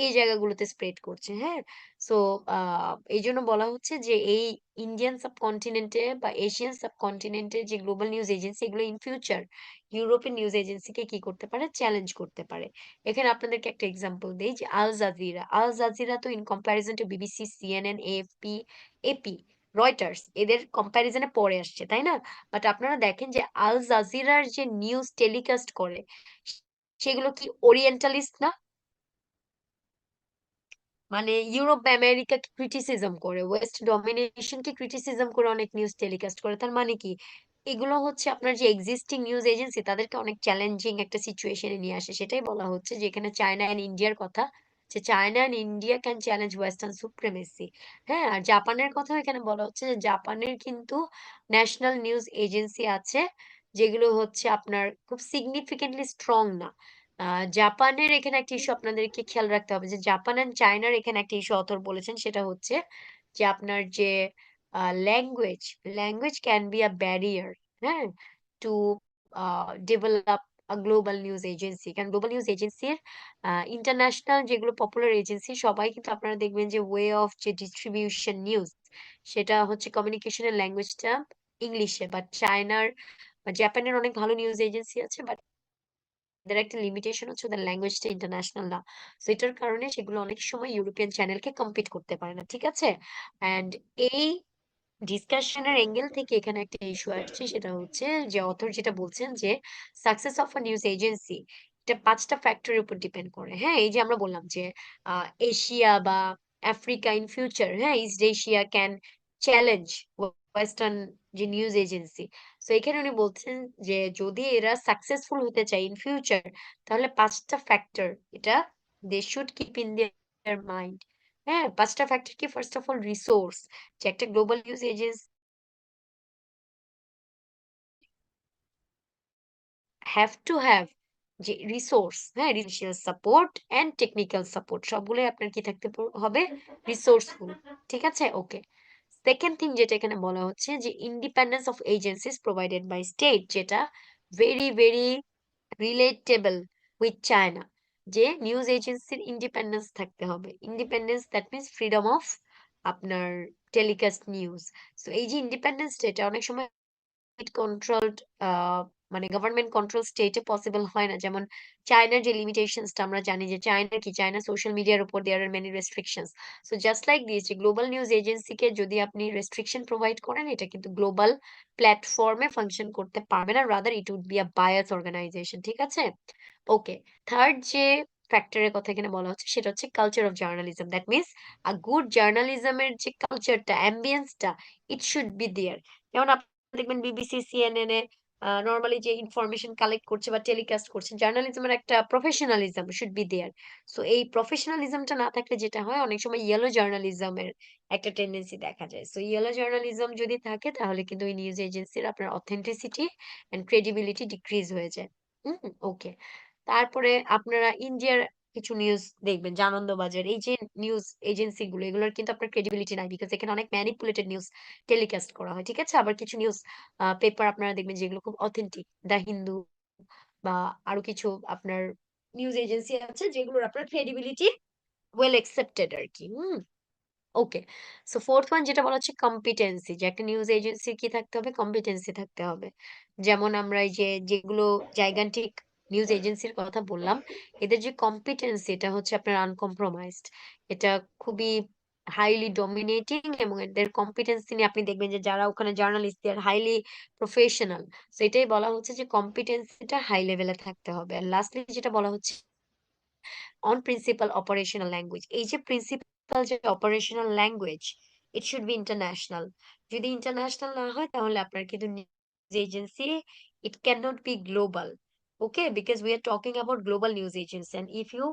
এই জায়গাগুলোতে স্প্রেড করছে, হ্যাঁ। সো এই জন্য বলা হচ্ছে যে এই ইন্ডিয়ান সাবকন্টিনেন্টে বা এশিয়ান সাবকন্টিনেন্টে যে গ্লোবাল নিউজ এজেন্সি, এগুলো ইন ফিউচার ইউরোপের নিউজ এজেন্সিকে কি করতে পারে, চ্যালেঞ্জ করতে পারে। এখানে আপনাদেরকে একটা এক্সাম্পল দেই যে আল জাজিরা তো in comparison to BBC, CNN, AFP, AP, Reuters এদের কম্প্যারিজনে পরে আসছে, তাই না? বাট আপনারা দেখেন যে আল জাজিরার যে নিউজ টেলিকাস্ট করে সেগুলো কি ওরিয়েন্টালিস্ট না, মানে ইউরোপ বা আমেরিকাকে ক্রিটিসিজম করে, ওয়েস্ট ডমিনেশনকে ক্রিটিসিজম করে অনেক নিউজ টেলিকাস্ট করে। তার মানে কি, এগুলো হচ্ছে আপনার যে এক্সিস্টিং নিউজ এজেন্সি তাদেরকে অনেক চ্যালেঞ্জিং একটা সিচুয়েশনে নিয়ে আসে। সেটাই বলা হচ্ছে যে এখানে চায়না এন্ড ইন্ডিয়ার কথা, যে China and India can challenge Western supremacy. হ্যাঁ, আর জাপানের কথাও এখানে বলা হচ্ছে যে জাপানের কিন্তু ন্যাশনাল নিউজ এজেন্সি আছে, যেগুলো হচ্ছে আপনার খুব সিগনিফিকেন্টলি স্ট্রং না। জাপানের এখানে একটা ইস্যু আপনাদেরকে খেয়াল রাখতে হবে, যে জাপান এন্ড চায়নার এখানে একটা ইস্যু অথর বলেছেন, সেটা হচ্ছে যে আপনার যে language language can be a barrier, হ্যাঁ, to develop global news agency. কারণ গ্লোবাল নিউজ এজেন্সির ইন্টারন্যাশনাল যেগুলো পপুলার এজেন্সি সবাই কিন্তু আপনারা দেখবেন যে ওয়ে অফ যে ডিস্ট্রিবিউশন নিউজ, সেটা হচ্ছে কমিউনিকেশনের ল্যাঙ্গুয়েজটা ইংলিশে। বাট চায়নার বা জাপানের অনেক ভালো নিউজ এজেন্সি আছে, বাট এদের একটা লিমিটেশন হচ্ছে ওদের ল্যাঙ্গুয়েজটা ইন্টারন্যাশনাল না। সো এটার কারণে সেগুলো অনেক সময় ইউরোপিয়ান চ্যানেলকে কম্পিট করতে পারে না, ঠিক আছে। অ্যান্ড এই ডিসকাশনের এঙ্গেল থেকে এখানে একটা ইস্যু আসছে, সেটা হচ্ছে যে অথর যেটা বলছেন যে success of a news agency এটা 5টা ফ্যাক্টরের উপর ডিপেন্ড করে। হ্যাঁ, এই যে আমরা বললাম যে এশিয়া বা আফ্রিকা ইন ফিউচার, হ্যাঁ, east Asia can challenge western যে নিউজ এজেন্সি। সো এখানে উনি বলছেন যে যদি এরা সাকসেসফুল হতে চায় ইন ফিউচার, তাহলে 5টা ফ্যাক্টর এটা they should keep in their mind. হ্যাঁ, 5টা ফ্যাক্টর কি, ফার্স্ট অফ অল রিসোর্স, যে একটা global news agency have to have যে রিসোর্স, হ্যাঁ, রিসোর্সিয়াল সাপোর্ট এন্ড টেকনিক্যাল সাপোর্ট সবগুলোই আপনার কি থাকতে হবে, রিসোর্সফুল, ঠিক আছে। ওকে, সেকেন্ড থিং যেটা এখানে বলা হচ্ছে যে independence of agencies provided by state, যেটা very very relatable with China, যে নিউজ এজেন্সির ইন্ডিপেন্ডেন্স থাকতে হবে। Independence that means freedom of আপনার টেলিকাস্ট নিউজ। সো এই যে ইন্ডিপেন্ডেন্স, এটা অনেক সময় কন্ট্রোলড মানে গভর্নমেন্ট কন্ট্রোল স্টেটে পসিবল হয় না। যেমন চায়নার যে লিমিটেশনসটা আমরা জানি, যে চায়না সোশ্যাল মিডিয়ার উপর there are many restrictions. So just like this, যে গ্লোবাল নিউজ এজেন্সিকে যদি আপনি রেস্ট্রিকশন প্রোভাইড করেন, এটা কিন্তু গ্লোবাল প্ল্যাটফর্মে ফাংশন করতে পারবে না, rather it would be a bias organization, ঠিক আছে। ওকে, থার্ড যে ফ্যাক্টরের কথা এখানে বলা হচ্ছে সেটা হচ্ছে culture of journalism. That means a good জার্নালিজমের যে কালচারটা, অ্যাম্বিয়েন্সটা, ইট শুড বি দেয়ার। যেমন দেখবেন বিবিসি, সিএনএন এ নরমালি যে ইনফরমেশন কালেক্ট করছে বা টেলিকাস্ট করছে, জার্নালিজমের একটা professionalism should be there. So এই প্রফেশনালিজমটা না থাকলে যেটা হয়, অনেক সময় ইয়েলো জার্নালিজমের একটা টেন্ডেন্সি দেখা যায়। সো ইয়েলো জার্নালিজম যদি থাকে, তাহলে কিন্তু ওই নিউজ এজেন্সির আপনার অথেন্টিসিটি এন্ড ক্রেডিবিলিটি ডিক্রিজ হয়ে যায়। ওকে, তারপরে আপনারা ইন্ডিয়ার কিছু নিউজ দেখবেন, যে আনন্দবাজার, এই যে নিউজ এজেন্সি গুলো, এগুলোর কিন্তু আপনার ক্রেডিবিলিটি নাই, বিকজ এখানে অনেক ম্যানিপুলেটেড নিউজ টেলিকাস্ট করা হয়, ঠিক আছে। আবার কিছু নিউজ পেপার আপনারা দেখবেন যেগুলো খুব অথেন্টিক, দা হিন্দু বা আরো কিছু আপনার নিউজ এজেন্সি আছে যেগুলোর আপনার ক্রেডিবিলিটি ওয়েল একসেপ্টেড আর কি। ওকে, সো ফোর্থ ওয়ান যেটা বলা হচ্ছে কম্পিটেন্সি, যে একটা নিউজ এজেন্সির কি থাকতে হবে, কম্পিটেন্সি থাকতে হবে। যেমন আমরা এই যে যেগুলো জাইগান্টিক নিউজ এজেন্সির কথা বললাম, এদের যে কম্পিটেন্সি এটা হচ্ছে আপনার আনকম্প্রোমাইজড, এটা খুবই হাইলি ডমিনেটিং, এবং এদের কম্পিটেন্সি নিয়ে আপনি দেখবেন যে যারা ওখানে journalist they are highly professional. So এটাই বলা হচ্ছে যে কম্পিটেন্সিটা হাই লেভেলে থাকতে হবে। আর লাস্টলি যেটা বলা হচ্ছে অন প্রিন্সিপাল অপারেশনাল ল্যাঙ্গুয়েজ, এই যে প্রিন্সিপাল যে operational language, it should be international. যদি ইন্টারন্যাশনাল না হয়, তাহলে আপনার কিন্তু news agency it can not be global. Okay, because we are talking about global news agency, and if you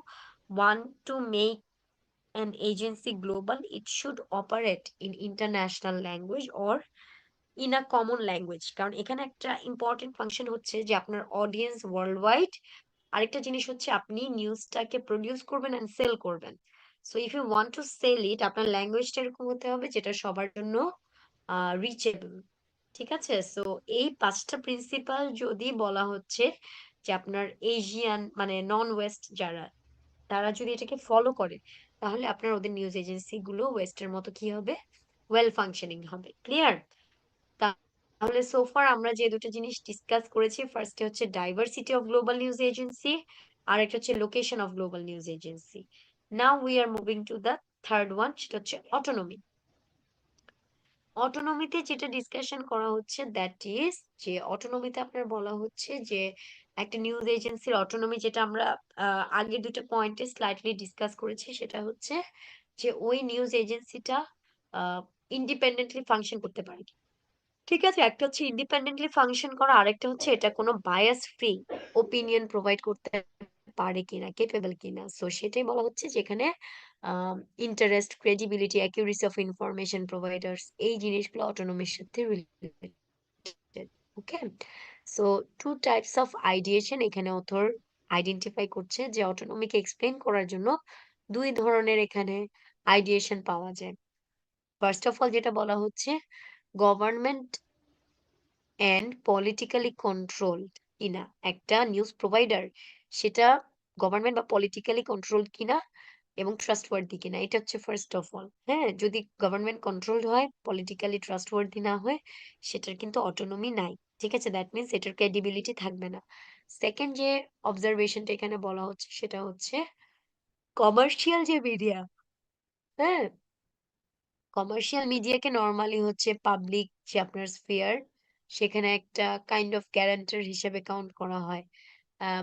want to make an agency global, it should operate in international language or in a common language, কারণ এখানে একটা important function হচ্ছে যে আপনার audience world wide, আরেকটা জিনিস হচ্ছে আপনি নিউজটাকে প্রডিউস করবেন এন্ড সেল করবেন। So if you want to sell it, আপনার ল্যাঙ্গুয়েজটা এরকম হতে হবে যেটা সবার জন্য রিচেবল। ঠিক আছে, সো এই পাঁচটা প্রিন্সিপাল যদি বলা হচ্ছে যে আপনার এশিয়ান মানে নন ওয়েস্ট যারা, তারা যদি এটাকে ফলো করে, তাহলে আপনার ওদের নিউজ এজেন্সি গুলো ওয়েস্টের মতো কি হবে, ওয়েল ফাংশনিং হবে। ক্লিয়ার? তাহলে সোফার আমরা যে দুটো জিনিস ডিসকাস করেছি, ফার্স্টে হচ্ছে diversity of global news agency, আর একটা হচ্ছে location of global news agency. Now we are moving to the third one, সেটা হচ্ছে অটোনমি। অটোনমিতে যেটা ডিসকাশন করা হচ্ছে দ্যাট ইজ যে অটোনমিতে আপনার বলা হচ্ছে যে একটা নিউজ এজেন্সির অটোনমি, যেটা আমরা আগের দুটো পয়েন্টে স্লাইটলি ডিসকাস করেছি, সেটা হচ্ছে যে ওই নিউজ এজেন্সিটা ইন্ডিপেন্ডেন্টলি ফাংশন করতে পারে। ঠিক আছে, একটা হচ্ছে ইন্ডিপেন্ডেন্টলি ফাংশন করা, আরেকটা হচ্ছে এটা কোনো বায়াস ফ্রি ওপিনিয়ন প্রোভাইড করতে পারে কিনা, কেপেবল কিনা। সো সেটাই বলা হচ্ছে যেখানে interest, credibility, accuracy of information providers, এই জিনিসগুলো অটোনমির সাথে related. Okay, so two types of ideation এখানে অথর আইডেন্টিফাই করছে যে অটোনমিকে এক্সপ্লেন করার জন্য দুই ধরনের এখানে আইডিয়েশন পাওয়া যায়। ফার্স্ট অফ অল যেটা বলা হচ্ছে, গভর্নমেন্ট অ্যান্ড পলিটিক্যালি কন্ট্রোলড কিনা একটা নিউজ প্রোভাইডার, সেটা গভর্নমেন্ট বা পলিটিক্যালি কন্ট্রোল কিনা এবং ট্রাস্টওয়ার্দি কিনা, এটা হচ্ছে ফার্স্ট অফ অল। হ্যাঁ, যদি গভর্নমেন্ট কন্ট্রোলড হয়, পলিটিক্যালি ট্রাস্টওয়ার্দি না হয়, সেটার কিন্তু অটোনমি নাই। ঠিক আছে, দ্যাট মিনস এটার ক্রেডিবিলিটি থাকবে না। সেকেন্ড যে অবজারভেশনটা এখানে বলা হচ্ছে, সেটা হচ্ছে কমার্শিয়াল যে মিডিয়া, হ্যাঁ, কমার্শিয়াল মিডিয়াকে নর্মালি হচ্ছে পাবলিক যে আপনার স্ফিয়ার, সেখানে একটা কাইন্ড অফ গ্যারান্টার হিসেবে কাউন্ট করা হয়।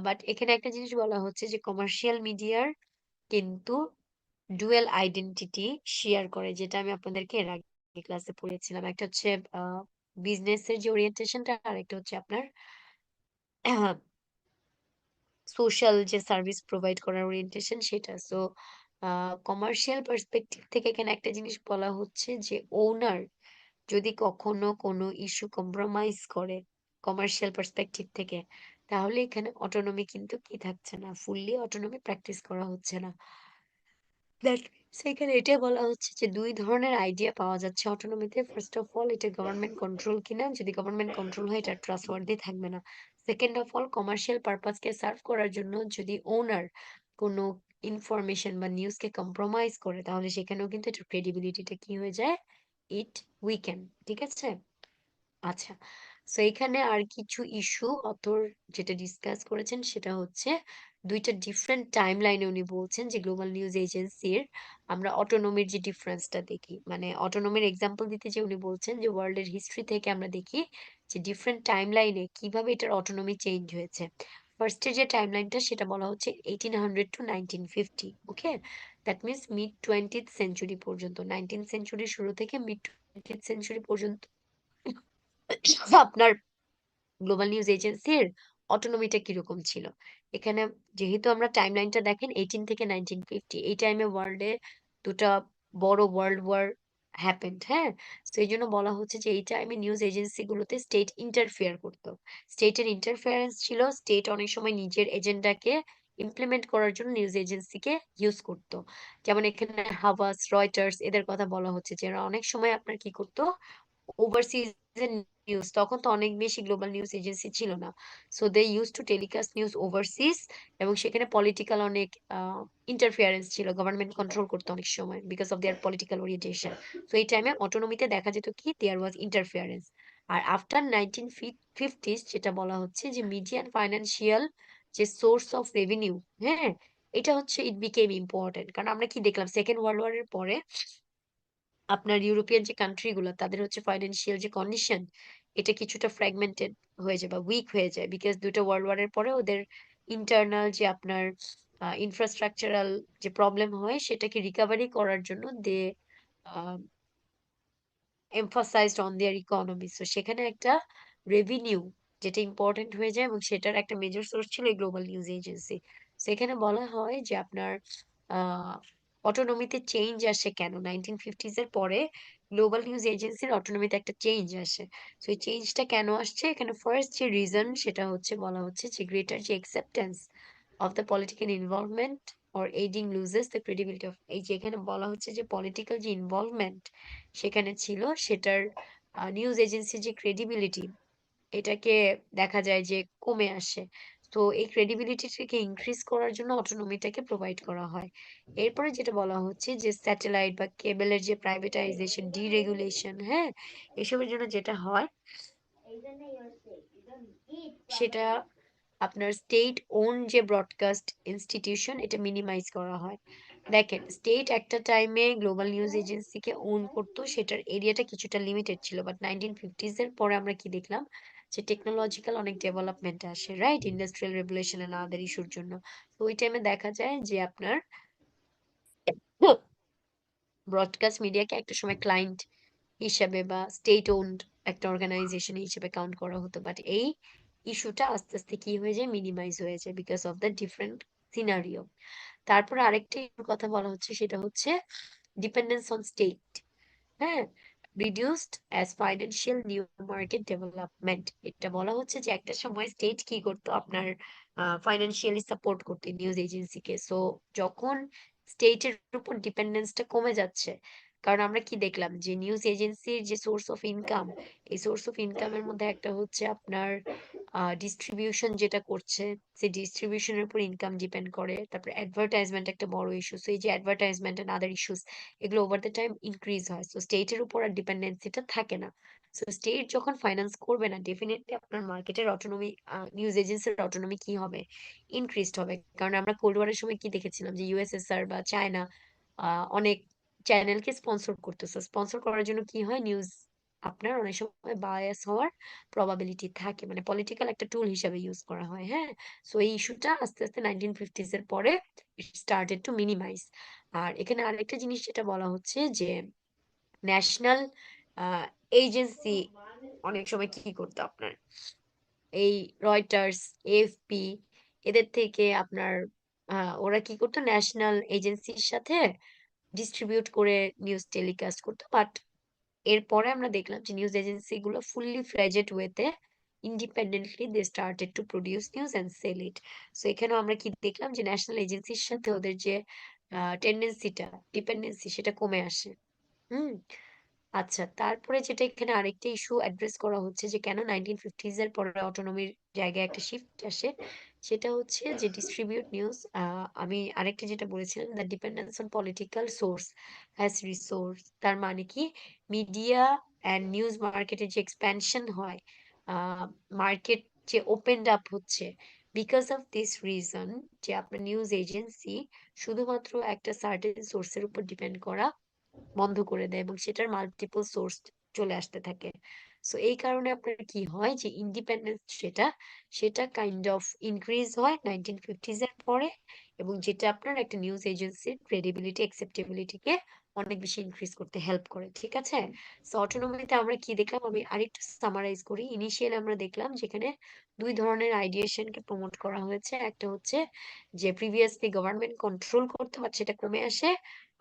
বাট এখানে একটা জিনিস বলা হচ্ছে যে কমার্শিয়াল মিডিয়ার কিন্তু ডুয়েল আইডেন্টিটি শেয়ার করে, যেটা আমি আপনাদেরকে এর আগে ক্লাসে পড়িয়েছিলাম। একটা হচ্ছে বিজনেসের যে ওরিয়েন্টেশনটা, আর একটা হচ্ছে আপনার সোশ্যাল যে সার্ভিস প্রোভাইড করার ওরিয়েন্টেশন, সেটা। সো কমার্শিয়াল পার্সপেক্টিভ থেকে এখানে একটা জিনিস বলা হচ্ছে যে ওনার যদি কখনো কোনো ইস্যু কম্প্রোমাইজ করে কমার্শিয়াল পার্সপেক্টিভ থেকে, তাহলে এখানে অটোনমি কিন্তু কি থাকছে না, ফুললি অটোনমি প্র্যাকটিস করা হচ্ছে না। দ্যাট সেখানে এটাই বলা হচ্ছে যে দুই ধরনের আইডিয়া পাওয়া যাচ্ছে অটোনমিতে। ফার্স্ট অফ অল, এটা গভর্নমেন্ট কন্ট্রোল কিনা, যদি গভর্নমেন্ট কন্ট্রোল হয় এটা ট্রাস্টওয়ার্দি থাকবে না। সেকেন্ড অফ অল, কমার্শিয়াল পারপাসকে সার্ভ করার জন্য যদি ওনার কোনো ইনফরমেশন বা নিউজকে কম্প্রোমাইজ করে, তাহলে সেখানেও কিন্তু এটার ক্রেডিবিলিটিটা কি হয়ে যায়, ইট উইকেন। ঠিক আছে, আচ্ছা। সো এখানে আর কিছু ইস্যু অথর যেটা ডিসকাস করেছেন, সেটা হচ্ছে দুইটা ডিফারেন্ট টাইম লাইনে উনি বলছেন যে গ্লোবাল নিউজ এজেন্সির আমরা অটোনমির যে ডিফারেন্সটা দেখি, মানে অটোনমির এক্সাম্পল দিতে যে উনি বলছেন যে ওয়ার্ল্ডের হিস্ট্রি থেকে আমরা দেখি যে ডিফারেন্ট টাইম লাইনে কিভাবে এটার অটোনমি চেঞ্জ হয়েছে। ফার্স্টে যে টাইম লাইনটা, সেটা বলা হচ্ছে 1800 to 1950। Okay, that means mid 20th century পর্যন্ত, 19th সেঞ্চুরির শুরু থেকে মিড 20th সেঞ্চুরি পর্যন্ত আপনার গ্লোবাল নিউজ এজেন্সির অটোনমিটা কিরকম ছিল। এখানে যেহেতু আমরা টাইমলাইনটা দেখেন 18 থেকে 1950, এই টাইমে ওয়ার্ল্ডে দুটা বড় ওয়ার্ল্ড ওয়ার হ্যাপেন্ড। হ্যাঁ, তো এই জন্য বলা হচ্ছে যে এই টাইমে নিউজ এজেন্সি গুলোতে স্টেট ইন্টারফেয়ার করতো। স্টেটের ইন্টারফেয়ারেন্স ছিল, স্টেট অনেক সময় নিজের এজেন্ডাকে ইমপ্লিমেন্ট করার জন্য নিউজ এজেন্সিকে ইউজ করতো। যেমন এখানে হাভাস, রয়টার্স, এদের কথা বলা হচ্ছে, যারা অনেক সময় আপনার কি করতো, ওভারসিজ নিউজ, তখন তো অনেক বেশি গ্লোবাল নিউজ এজেন্সি ছিল না। So they use to telecast news overseas, এবং সেখানে পলিটিক্যাল অনেক ইন্টারফিয়ারেন্স ছিল, গভর্নমেন্ট কন্ট্রোল করতো অনেক সময় because of their political orientation. So এই টাইমে অটোনমিতে দেখা যেত কি দেয়ার ওয়াজ ইন্টারফিয়ারেন্স। আর আফটার 1950s যেটা বলা হচ্ছে যে মিডিয়া অ্যান্ড ফাইন্যান্সিয়াল যে সোর্স অফ রেভিনিউ, হ্যাঁ, এটা হচ্ছে ইট বিকেম ইম্পর্টেন্ট। কারণ আমরা কি দেখলাম, সেকেন্ড ওয়ার্ল্ড ওয়ারের পরে আপনার ইউরোপিয়ান যে কান্ট্রি গুলো, তাদের হচ্ছে ফাইন্যান্সিয়াল যে কন্ডিশন, এটা কিছুটা ফ্র্যাগমেন্টেড হয়ে যায় বা উইক হয়ে যায়, বিকজ দুটো ওয়ার্ল্ড ওয়ারের পরে ওদের ইন্টারনাল যে আপনার ইনফ্রাস্ট্রাকচারাল যে প্রবলেম হয়, সেটাকে রিকভারি করার জন্য they emphasized on their economy. So সেখানে একটা রেভিনিউ যেটা ইম্পর্টেন্ট হয়ে যায়, এবং সেটার একটা মেজর সোর্স ছিল এই গ্লোবাল নিউজ এজেন্সি। সেখানে বলা হয় যে আপনার অটোনমিতে চেঞ্জ আসে কেন? 1950s এর পরে গ্লোবাল নিউজ এজেন্সির অটোনমিতে একটা চেঞ্জ আসে। সো এই চেঞ্জটা কেন আসছে? এখানে ফার্স্ট যে রিজন সেটা হচ্ছে বলা হচ্ছে যে গ্রেটার যে acceptance of the political involvement or aiding loses the credibility of, এই যে এখানে বলা হচ্ছে যে পলিটিক্যাল যে ইনভলভমেন্ট সেখানে ছিল সেটার নিউজ এজেন্সির যে ক্রেডিবিলিটি এটাকে দেখা যায় যে কমে আসে। তো এই ক্রেডিবিলিটিটাকে ইনক্রিজ করার জন্য অটোনমিটাকে প্রোভাইড করা হয়। এরপরে যেটা বলা হচ্ছে যে স্যাটেলাইট বা কেবলের যে প্রাইভেটাইজেশন, ডিরেগুলেশন, হ্যাঁ? এসবের জন্য যেটা হয় সেটা আপনার স্টেট ওন যে ব্রডকাস্ট ইনস্টিটিউশন এটা মিনিমাইজ করা হয়। দেখেন স্টেট একটা টাইমে গ্লোবাল নিউজ এজেন্সিকে ওন করতো, সেটার এরিয়াটা কিছুটা লিমিটেড ছিল, বাট 1950s এর পরে আমরা কি দেখলাম যে টেকনোলজিক্যাল অনেক ডেভেলপমেন্ট আসে, right? Industrial revolution and other ইস্যুর জন্য। তো ওই টাইমে দেখা যায় যে আপনার ব্রডকাস্ট মিডিয়াকে একটা সময় ক্লায়েন্ট হিসাবে বা স্টেট ওন্ড একটা অর্গানাইজেশন হিসেবে কাউন্ট করা হতো, বাট এই ইস্যুটা আস্তে আস্তে কি হয়ে যায়, মিনিমাইজ হয়ে যায় because of the different scenario. তারপরে আরেকটা issue কথা বলা হচ্ছে সেটা হচ্ছে ডিপেন্ডেন্স অন স্টেট, হ্যাঁ, reduced as financial new market development. এটা বলা হচ্ছে যে একটা সময় স্টেট কি করতো, আপনার ফাইন্যান্সিয়ালি সাপোর্ট করতে নিউজ এজেন্সিকে। সো যখন স্টেটের উপর ডিপেন্ডেন্সটা কমে যাচ্ছে, কারণ আমরা কি দেখলাম যে নিউজ এজেন্সির যে সোর্স অফ ইনকাম, এই সোর্স অফ ইনকামের মধ্যে একটা হচ্ছে আপনার ডিস্ট্রিবিউশন যেটা করছে, সেই ডিস্ট্রিবিউশনের উপর ইনকাম ডিপেন্ড করে। তারপরে অ্যাডভার্টাইজমেন্ট একটা বড় ইস্যু। সো এই যে অ্যাডভার্টাইজমেন্ট এন্ড আদার ইস্যুস, এগুলো ওভার দ্য টাইম ইনক্রিজ হয়। সো স্টেটের উপর আর ডিপেন্ডেন্সিটা থাকে না। সো স্টেট যখন ফাইন্যান্স করবে না, ডেফিনেটলি আপনার মার্কেটের অটোনমি, নিউজ এজেন্সির অটোনমি কি হবে, ইনক্রিজড হবে। কারণ আমরা কোল্ড ওয়ারের সময় কি দেখেছিলাম যে ইউএসএসআর বা চায়না অনেক চ্যানেলকে স্পন্সর করতেছে। স্পন্সর করার জন্য কি হয়, নিউজ আপনার অনেক সময় বায়াস হওয়ার প্রবাবিলিটি থাকে, মানে পলিটিক্যাল একটা টুল হিসাবে ইউজ করা হয়, হ্যাঁ? সো এই ইস্যুটা আস্তে আস্তে 1950s এর পরে স্টার্টেড টু মিনিমাইজ। আর এখানে আরেকটা জিনিস যেটা বলা হচ্ছে যে ন্যাশনাল এজেন্সি অনেক সময় কি করতো আপনার, এই রয়টার্স, এএফপি, এদের থেকে আপনার ওরা কি করতো, ন্যাশনাল এজেন্সির সাথে ডিস্ট্রিবিউট করে নিউজ টেলিকাস্ট করতো। বাট এরপরে আমরা দেখলাম যে নিউজ এজেন্সি গুলো ফুললি ফ্লেজেড ওয়েতে independently they started to produce news and sell it. So এখানেও আমরা কি দেখলাম যে ন্যাশনাল এজেন্সির সাথে ওদের যে টেন্ডেন্সিটা, ডিপেন্ডেন্সি, সেটা কমে আসে। হুম। আচ্ছা, তারপরে যেটা এখানে আরেকটা ইস্যু অ্যাড্রেস করা হচ্ছে যে কেন 1950s এর পরে অটোনমির জায়গায় একটা শিফট আসে, সেটা হচ্ছে যে ডিস্ট্রিবিউট নিউজ। আমি আরেকটা যেটা বলেছিলাম, the dependence on political source has resource. তার মানে কি, মিডিয়া অ্যান্ড নিউজ মার্কেটের যে এক্সপ্যানশন হয়, মার্কেট যে ওপেনড আপ হচ্ছে, বিকজ অফ দিস রিজন, যে আপনার নিউজ এজেন্সি শুধুমাত্র একটা সার্টেন সোর্সের উপর ডিপেন্ড করা বন্ধ করে দেয় এবং সেটার মাল্টিপল সোর্স চলে আসতে থাকে। সো এই কারণে আপনার কি হয় যে ইন্ডিপেন্ডেন্স যেটা, সেটা কাইন্ড অফ ইনক্রিজ হয় 1950s এর পরে, এবং যেটা আপনার একটা নিউজ এজেন্সির ক্রেডিবিলিটি, অ্যাকসেপ্টেবিলিটিকে অনেক বেশি ইনক্রিজ করতে হেল্প করে, ঠিক আছে? সো অটোনমিতে আমরা কি দেখলাম, আমি আরেকটু সামারাইজ করি। ইনিশিয়ালি আমরা দেখলাম যেখানে দুই ধরনের আইডিয়েশনকে প্রমোট করা হয়েছে। একটা হচ্ছে যে প্রিভিয়াসলি গভর্নমেন্ট কন্ট্রোল করতে, বাট সেটা কমে আসে।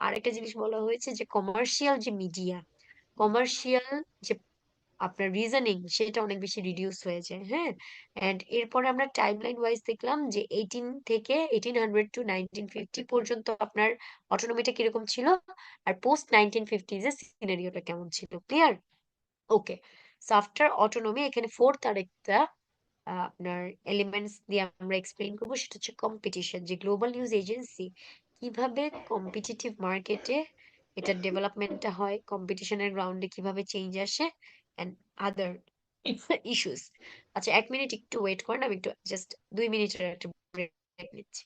আরেকটা জিনিস বলা হয়েছে যে কমার্শিয়াল যে মিডিয়া, কমার্শিয়াল যে আপনার রিজনিং, সেটা অনেক বেশি রিডিউস হয়ে যায়, হ্যাঁ? এন্ড এরপরে আমরা টাইমলাইন ওয়াইজ দেখলাম যে 1800 টু 1950 পর্যন্ত আপনার অটোনমিটা কিরকম ছিল, আর পোস্ট 1950s এর সিনারিওটা কেমন ছিল। Clear? Okay. So after autonomy এখানে ফোর্থ আরেকটা আপনার এলিমেন্টস দিয়ে আমরা এক্সপ্লেইন করবো, সেটা হচ্ছে কম্পিটিশন। যে গ্লোবাল নিউজ এজেন্সি কিভাবে কম্পিটিটিভ মার্কেটে এটার ডেভেলপমেন্টটা হয়, কম্পিটিশনের গ্রাউন্ডে কিভাবে চেঞ্জ আসে, এন্ড আদার ইস্যুস। আচ্ছা, 1 মিনিট একটু ওয়েট করেন, আমি একটু জাস্ট 2 মিনিটের একটা ব্রেক নিচ্ছি।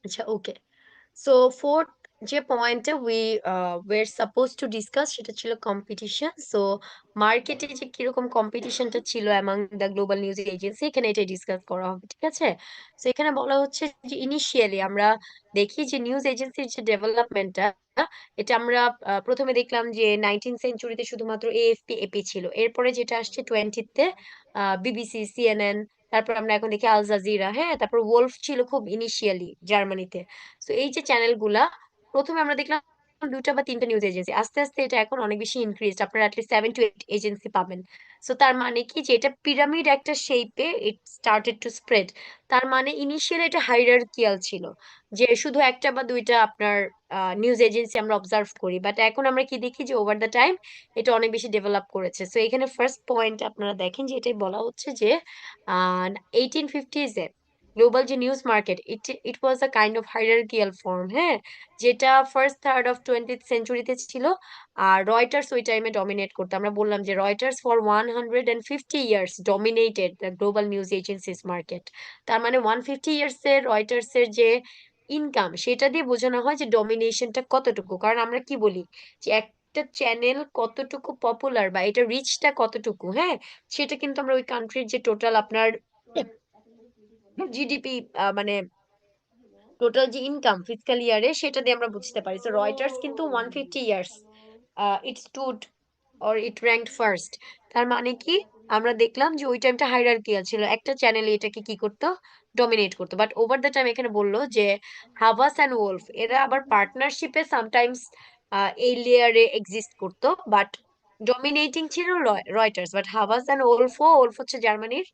আচ্ছা, ওকে। সো ফোর্থ যে পয়েন্টে ওয়ের সাপোজ টু ডিসকাস সেটা ছিল কম্পিটিশন। সো মার্কেটে যে কিরকম কম্পিটিশনটা ছিল among the global news agency, এখানে এটা ডিসকাস করা হবে, ঠিক আছে? তো এখানে বলা হচ্ছে যে ইনিশিয়ালি আমরা দেখি যে নিউজ এজেন্সির যে ডেভেলপমেন্টটা, এটা আমরা প্রথমে দেখলাম যে 19th সেঞ্চুরিতে শুধুমাত্র এএফপি এপি ছিল। এরপরে যেটা আসছে 20th-তে বিবিসি, সিএনএন, তারপর আমরা এখন দেখি আল জাজিরা, হ্যাঁ, তারপর ওলফ ছিল খুব ইনিশিয়ালি জার্মানিতে। তো এই যে চ্যানেলগুলা, প্রথমে আমরা দেখলাম দুটা বা তিনটা নিউজ এজেন্সি, আস্তে আস্তে এটা এখন অনেক বেশি ইনক্রিজড, আপনারা অ্যাটলিস্ট 7 to 8 এজেন্সি পাবেন। সো তার মানে কি যে এটা পিরামিড একটা শেপে ইট স্টার্টেড টু স্প্রেড। তার মানে ইনিশিয়ালি এটা হাইরার্কিয়াল ছিল, যে শুধু একটা বা দুইটা আপনার নিউজ এজেন্সি আমরা অবজার্ভ করি, বাট এখন আমরা কি দেখি যে ওভার দ্য টাইম এটা অনেক বেশি ডেভেলপ করেছে। সো এখানে ফার্স্ট পয়েন্ট আপনারা দেখেন যে এটাই বলা হচ্ছে যে 1850s গ্লোবাল যে news market, it was a kind of hierarchical form, হ্যাঁ, যেটা ফার্স্ট থার্ড অফ 20th সেঞ্চুরিতে ছিল। আর রয়টার্স ওই টাইমে ডমিনেট করতো। আমরা বললাম যে Reuters for 150 years dominated the global news agencies market. তার মানে 150 ইয়ার্স এর রয়টার্স এর যে ইনকাম, সেটা দিয়ে বোঝানো হয় যে ডমিনেশনটা কতটুকু। কারণ আমরা কি বলি যে একটা চ্যানেল কতটুকু পপুলার বা এটা রিচটা কতটুকু, হ্যাঁ, সেটা কিন্তু আমরা ওই কান্ট্রির যে টোটাল আপনার জিডিপি, মানে টোটাল যে ইনকাম ফিসক্যাল ইয়ারে, সেটা দিয়ে আমরা বুঝতে পারি। সো রয়টার্স কিন্তু 150 years it stood or it ranked first. তার মানে কি আমরা দেখলাম যে ওই টাইমটা হাইরার্কিয়াল ছিল, একটা চ্যানেল এটাকে কি করতো, ডমিনেট করতো। বাট ওভার দ্য টাইম এখানে বললো যে হাভাস অ্যান্ড ওলফ এরা আবার পার্টনারশিপে সামটাইমস এই লেয়ারে এক্সিস্ট করতো, বাট ডমিনেটিং ছিল রয়টার্স। বাট হাভাস অ্যান্ড ওলফ হচ্ছে জার্মানির।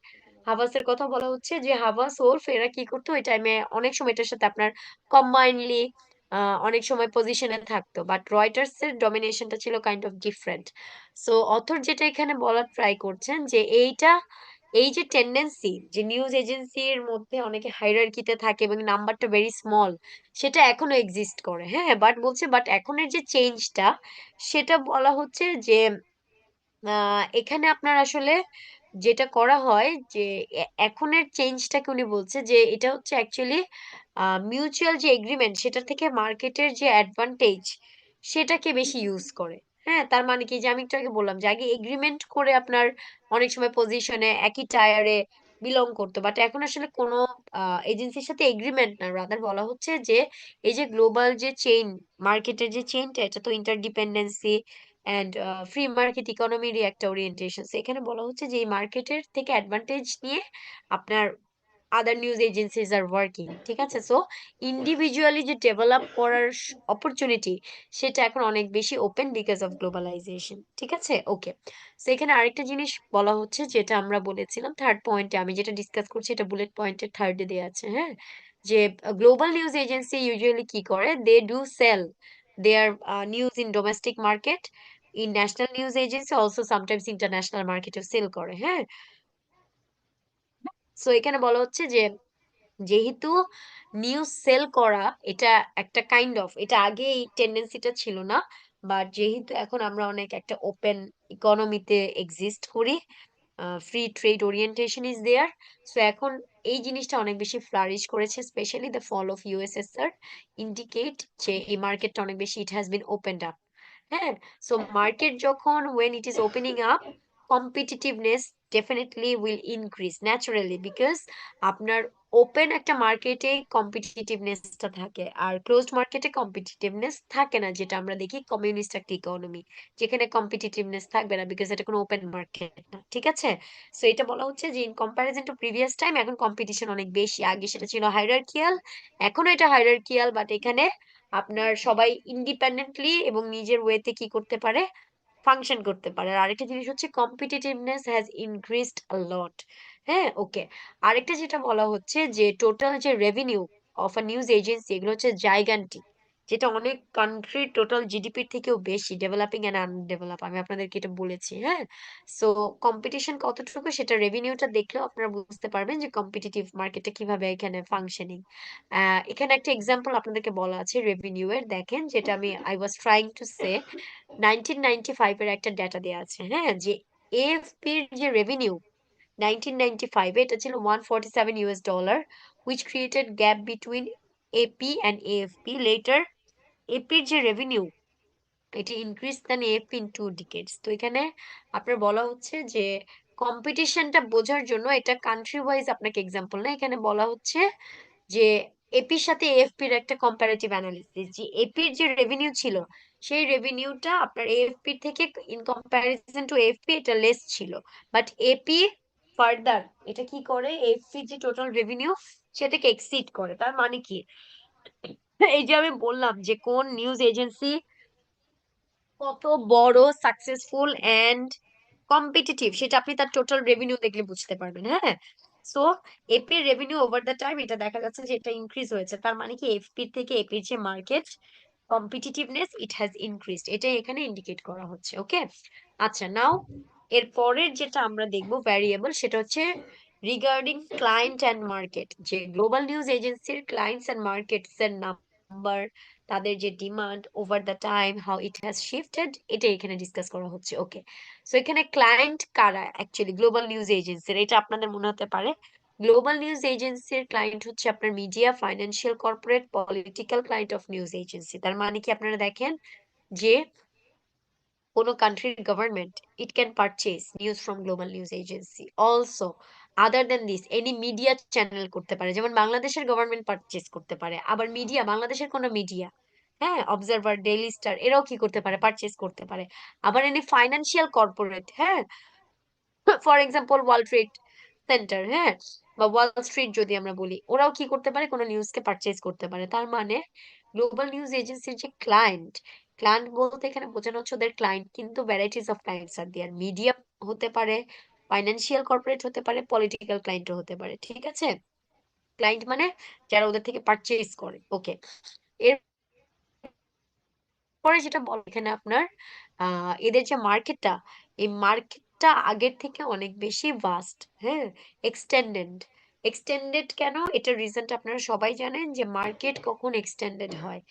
হাভাসের কথা বলা হচ্ছে যে হাভাস ওলফ এরা কি করতো ওই টাইমে, অনেক সময় এটার সাথে আপনার কম্বাইনলি অনেক সময় পজিশনে থাকতো, বাট রয়টার্স এর ডমিনেশনটা ছিল kind of different. So author যেটা এখানে বলার ট্রাই করছেন যে এই যে টেন্ডেন্সি যে নিউজ এজেন্সির মধ্যে অনেকে হাইরার্কিতে থাকে এবং নাম্বারটা ভেরি স্মল, সেটা এখনো এক্সিস্ট করে, হ্যাঁ, বাট বলছে বাট এখনের যে চেঞ্জটা, সেটা বলা হচ্ছে যে এখানে আপনার আসলে যেটা করা হয় যে এখনের চেঞ্জটাকে উনি বলছে যে এটা হচ্ছে অ্যাকচুয়ালি মিউচুয়াল যে এগ্রিমেন্ট, সেটা থেকে মার্কেটের যে অ্যাডভান্টেজ সেটাকে বেশি ইউজ করে। হ্যাঁ, তার মানে কি যে আমি একটু আগে বললাম যে আগে এগ্রিমেন্ট করে আপনার অনেক সময় পজিশনে একই টায়ারে বিলং করতো, বাট এখন আসলে কোনো এজেন্সির সাথে এগ্রিমেন্ট না, রাদার বলা হচ্ছে যে এই যে গ্লোবাল যে চেইন, মার্কেটের যে চেইনটা, এটা তো ইন্টারডিপেন্ডেন্সি অ্যান্ড ফ্রি মার্কেট ইকোনমিরই একটা ওরিয়েন্টেশন। এখানে বলা হচ্ছে যে এই মার্কেটের থেকে অ্যাডভান্টেজ নিয়ে আপনার আদার নিউজ এজেন্সিজ আর ওয়ার্কিং, ঠিক আছে? সো ইন্ডিভিজুয়ালি যে ডেভেলপ করার অপরচুনিটি, সেটা এখন অনেক বেশি ওপেন বিকজ অফ গ্লোবালাইজেশন, ঠিক আছে? ওকে। সো এখানে আরেকটা জিনিস বলা হচ্ছে যেটা আমরা বলেছিলাম থার্ড পয়েন্টে, আমি যেটা ডিসকাস করছি এটা বুলেট পয়েন্টের থার্ডে দেওয়া আছে, হ্যাঁ, যে গ্লোবাল নিউজ এজেন্সি ইউজুয়ালি কি করে, they do sell their news in domestic market, in national news agency also sometimes international মার্কেটে সেল করে, হ্যাঁ। সো এখানে বলা হচ্ছে যে যেহেতু নিউজ সেল করা এটা একটা কাইন্ড অফ, এটা আগে এই টেন্ডেন্সিটা ছিল না, বাট যেহেতু এখন আমরা অনেক একটা ওপেন ইকোনমিতে এক্সিস্ট করি, free trade orientation is there, so এখন এই জিনিসটা অনেক বেশি ফ্লারিশ করেছে। Specially the fall of USSR indicate যে এই মার্কেটটা অনেক বেশি it has been opened up, হ্যাঁ। সো মার্কেট যখন when it is opening up, competitiveness definitely will increase naturally because আপনার ওপেন একটা মার্কেটে কম্পিটিটিভনেসটা থাকে, আর ক্লোজড মার্কেটে কম্পিটিটিভনেস থাকে না, যেটা আমরা দেখি কমিউনিস্ট একটা ইকোনমি, যেখানে কম্পিটিটিভনেস থাকবে না বিকজ এটা কোনো ওপেন মার্কেট না, ঠিক আছে? সো এটা বলা হচ্ছে যে in comparison two previous time এখন কম্পিটিশন অনেক বেশি। আগে সেটা ছিল হাইরার্কিয়াল, এখনো এটা হাইরার্কিয়াল, বাট এখানে আপনার সবাই ইন্ডিপেন্ডেন্টলি এবং নিজের ওয়েতে কি করতে পারে, ফাংশন করতে পারে। আর আরেকটা জিনিস হচ্ছে কম্পিটিটিভনেস হ্যাজ ইনক্রিজড আ লট, হ্যাঁ, ওকে। আরেকটা যেটা বলা হচ্ছে যে টোটাল যে revenue of a news agency, এগুলো হচ্ছে জাইগান্টিক, যেটা অনেক কান্ট্রির টোটাল জিডিপির থেকেও বেশি, ডেভেলপিং এন্ড আনডেভেলপ, আমি আপনাদেরকে এটা বলেছি, হ্যাঁ। সো কম্পিটিশন কতটুকু সেটা রেভিনিউটা দেখলেও আপনারা বুঝতে পারবেন যে কম্পিটিটিভ মার্কেটে কিভাবে এখানে ফাংশনিং। এখানে একটা এক্সাম্পল আপনাদেরকে বলা আছে রেভিনিউ এর, দেখেন, যেটা I was trying to say 1995 এর একটা ডেটা দেওয়া আছে, হ্যাঁ, যে এএফপির যে রেভিনিউ 1995 এটা ছিল $147, which created gap between AP and AFP. Later, AP এর যে রেভিনিউ, এটি increase then AFP in 2 decades. তো এখানে আপনার বলা হচ্ছে যে কম্পিটিশনটা বোঝার জন্য, এটা কান্ট্রি ওয়াইজ আপনাকে এক্সাম্পল না, এখানে বলা হচ্ছে যে এপির সাথে এএফপির একটা কম্পারেটিভ অ্যানালিসিস, যে এপির যে রেভিনিউ ছিল সেই রেভিনিউটা আপনার এএফপির থেকে ইন কম্পারিজন টু এএফপি এটা লেস ছিল, বাট এপি ফার্দার এটা কি করে, এএফপি যে টোটাল রেভিনিউ সেটাকে এক্সিড করে। তার মানে কি, এই যে আমি বললাম যে কোন নিউজ এজেন্সি কত বড়, সাকসেসফুল এন্ড কম্পিটিটিভ, সেটা আপনি তার টোটাল রেভিনিউ দেখলে বুঝতে পারবেন। হ্যাঁ, সো এপির রেভিনিউ ওভার দ্য টাইম এটা দেখা যাচ্ছে যে এটা ইনক্রিজ হয়েছে। তার মানে কি, এফপির থেকে এপির যে market competitiveness it has increased, এটা এখানে ইন্ডিকেট করা হচ্ছে। ওকে, আচ্ছা, নাও এর পরের যেটা আমরা দেখব ভ্যারিয়েবল, সেটা হচ্ছে রিগার্ডিং ক্লায়েন্ট অ্যান্ড মার্কেট, যে গ্লোবাল নিউজ এজেন্সির ক্লায়েন্টস অ্যান্ড মার্কেটস এর নাম্বার, তাদের যে demand over the time, how it has shifted, এটা এখানে ডিসকাস করা হচ্ছে। ওকে, সো এখানে ক্লায়েন্ট কারা অ্যাকচুয়ালি গ্লোবাল নিউজ এজেন্সির, এটা আপনাদের মনে হতে পারে। গ্লোবাল নিউজ এজেন্সির ক্লায়েন্ট হচ্ছে আপনার media, financial, corporate, political client of news agency. তার মানে কি, আপনারা দেখেন যে কোনো কান্ট্রির government it can purchase news from global news agency. Also other then this any media channel করতে পারে, যেমন বাংলাদেশের গভর্নমেন্ট পারচেজ করতে পারে, আবার মিডিয়া, বাংলাদেশের কোনো মিডিয়া, হ্যাঁ, অবজারভার, ডেইলি স্টার, এরাও কি করতে পারে, পারচেজ করতে পারে। আবার এনি ফাইন্যান্সিয়াল কর্পোরেট, হ্যাঁ, for example world trade centre, হ্যাঁ, বা ওয়াল স্ট্রিট যদি আমরা বলি, ওরাও কি করতে পারে, কোনো নিউজকে পারচেজ করতে পারে। তার মানে গ্লোবাল নিউজ এজেন্সির যে ক্লায়েন্ট, ক্লায়েন্ট বলতে এখানে বোঝানো হচ্ছে ওদের ক্লায়েন্ট কিন্তু varieties of clients are there, media হতে পারে, ফাইন্যান্সিয়াল কর্পোরেট হতে পারে, পলিটিক্যাল ক্লায়েন্টও হতে পারে। ঠিক আছে, ক্লায়েন্ট মানে যারা ওদের থেকে পারচেজ করে। ওকে, পরে যেটা বল এখানে আপনার এদের যে মার্কেটটা, এই মার্কেটটা আগের থেকে অনেক বেশি ভাস্ট, হ্যাঁ, এক্সটেন্ডেড। এক্সটেন্ডেড কেন, এটার রিজনটা আপনারা সবাই জানেন, যে মার্কেট কখন এক্সটেন্ডেড হয়,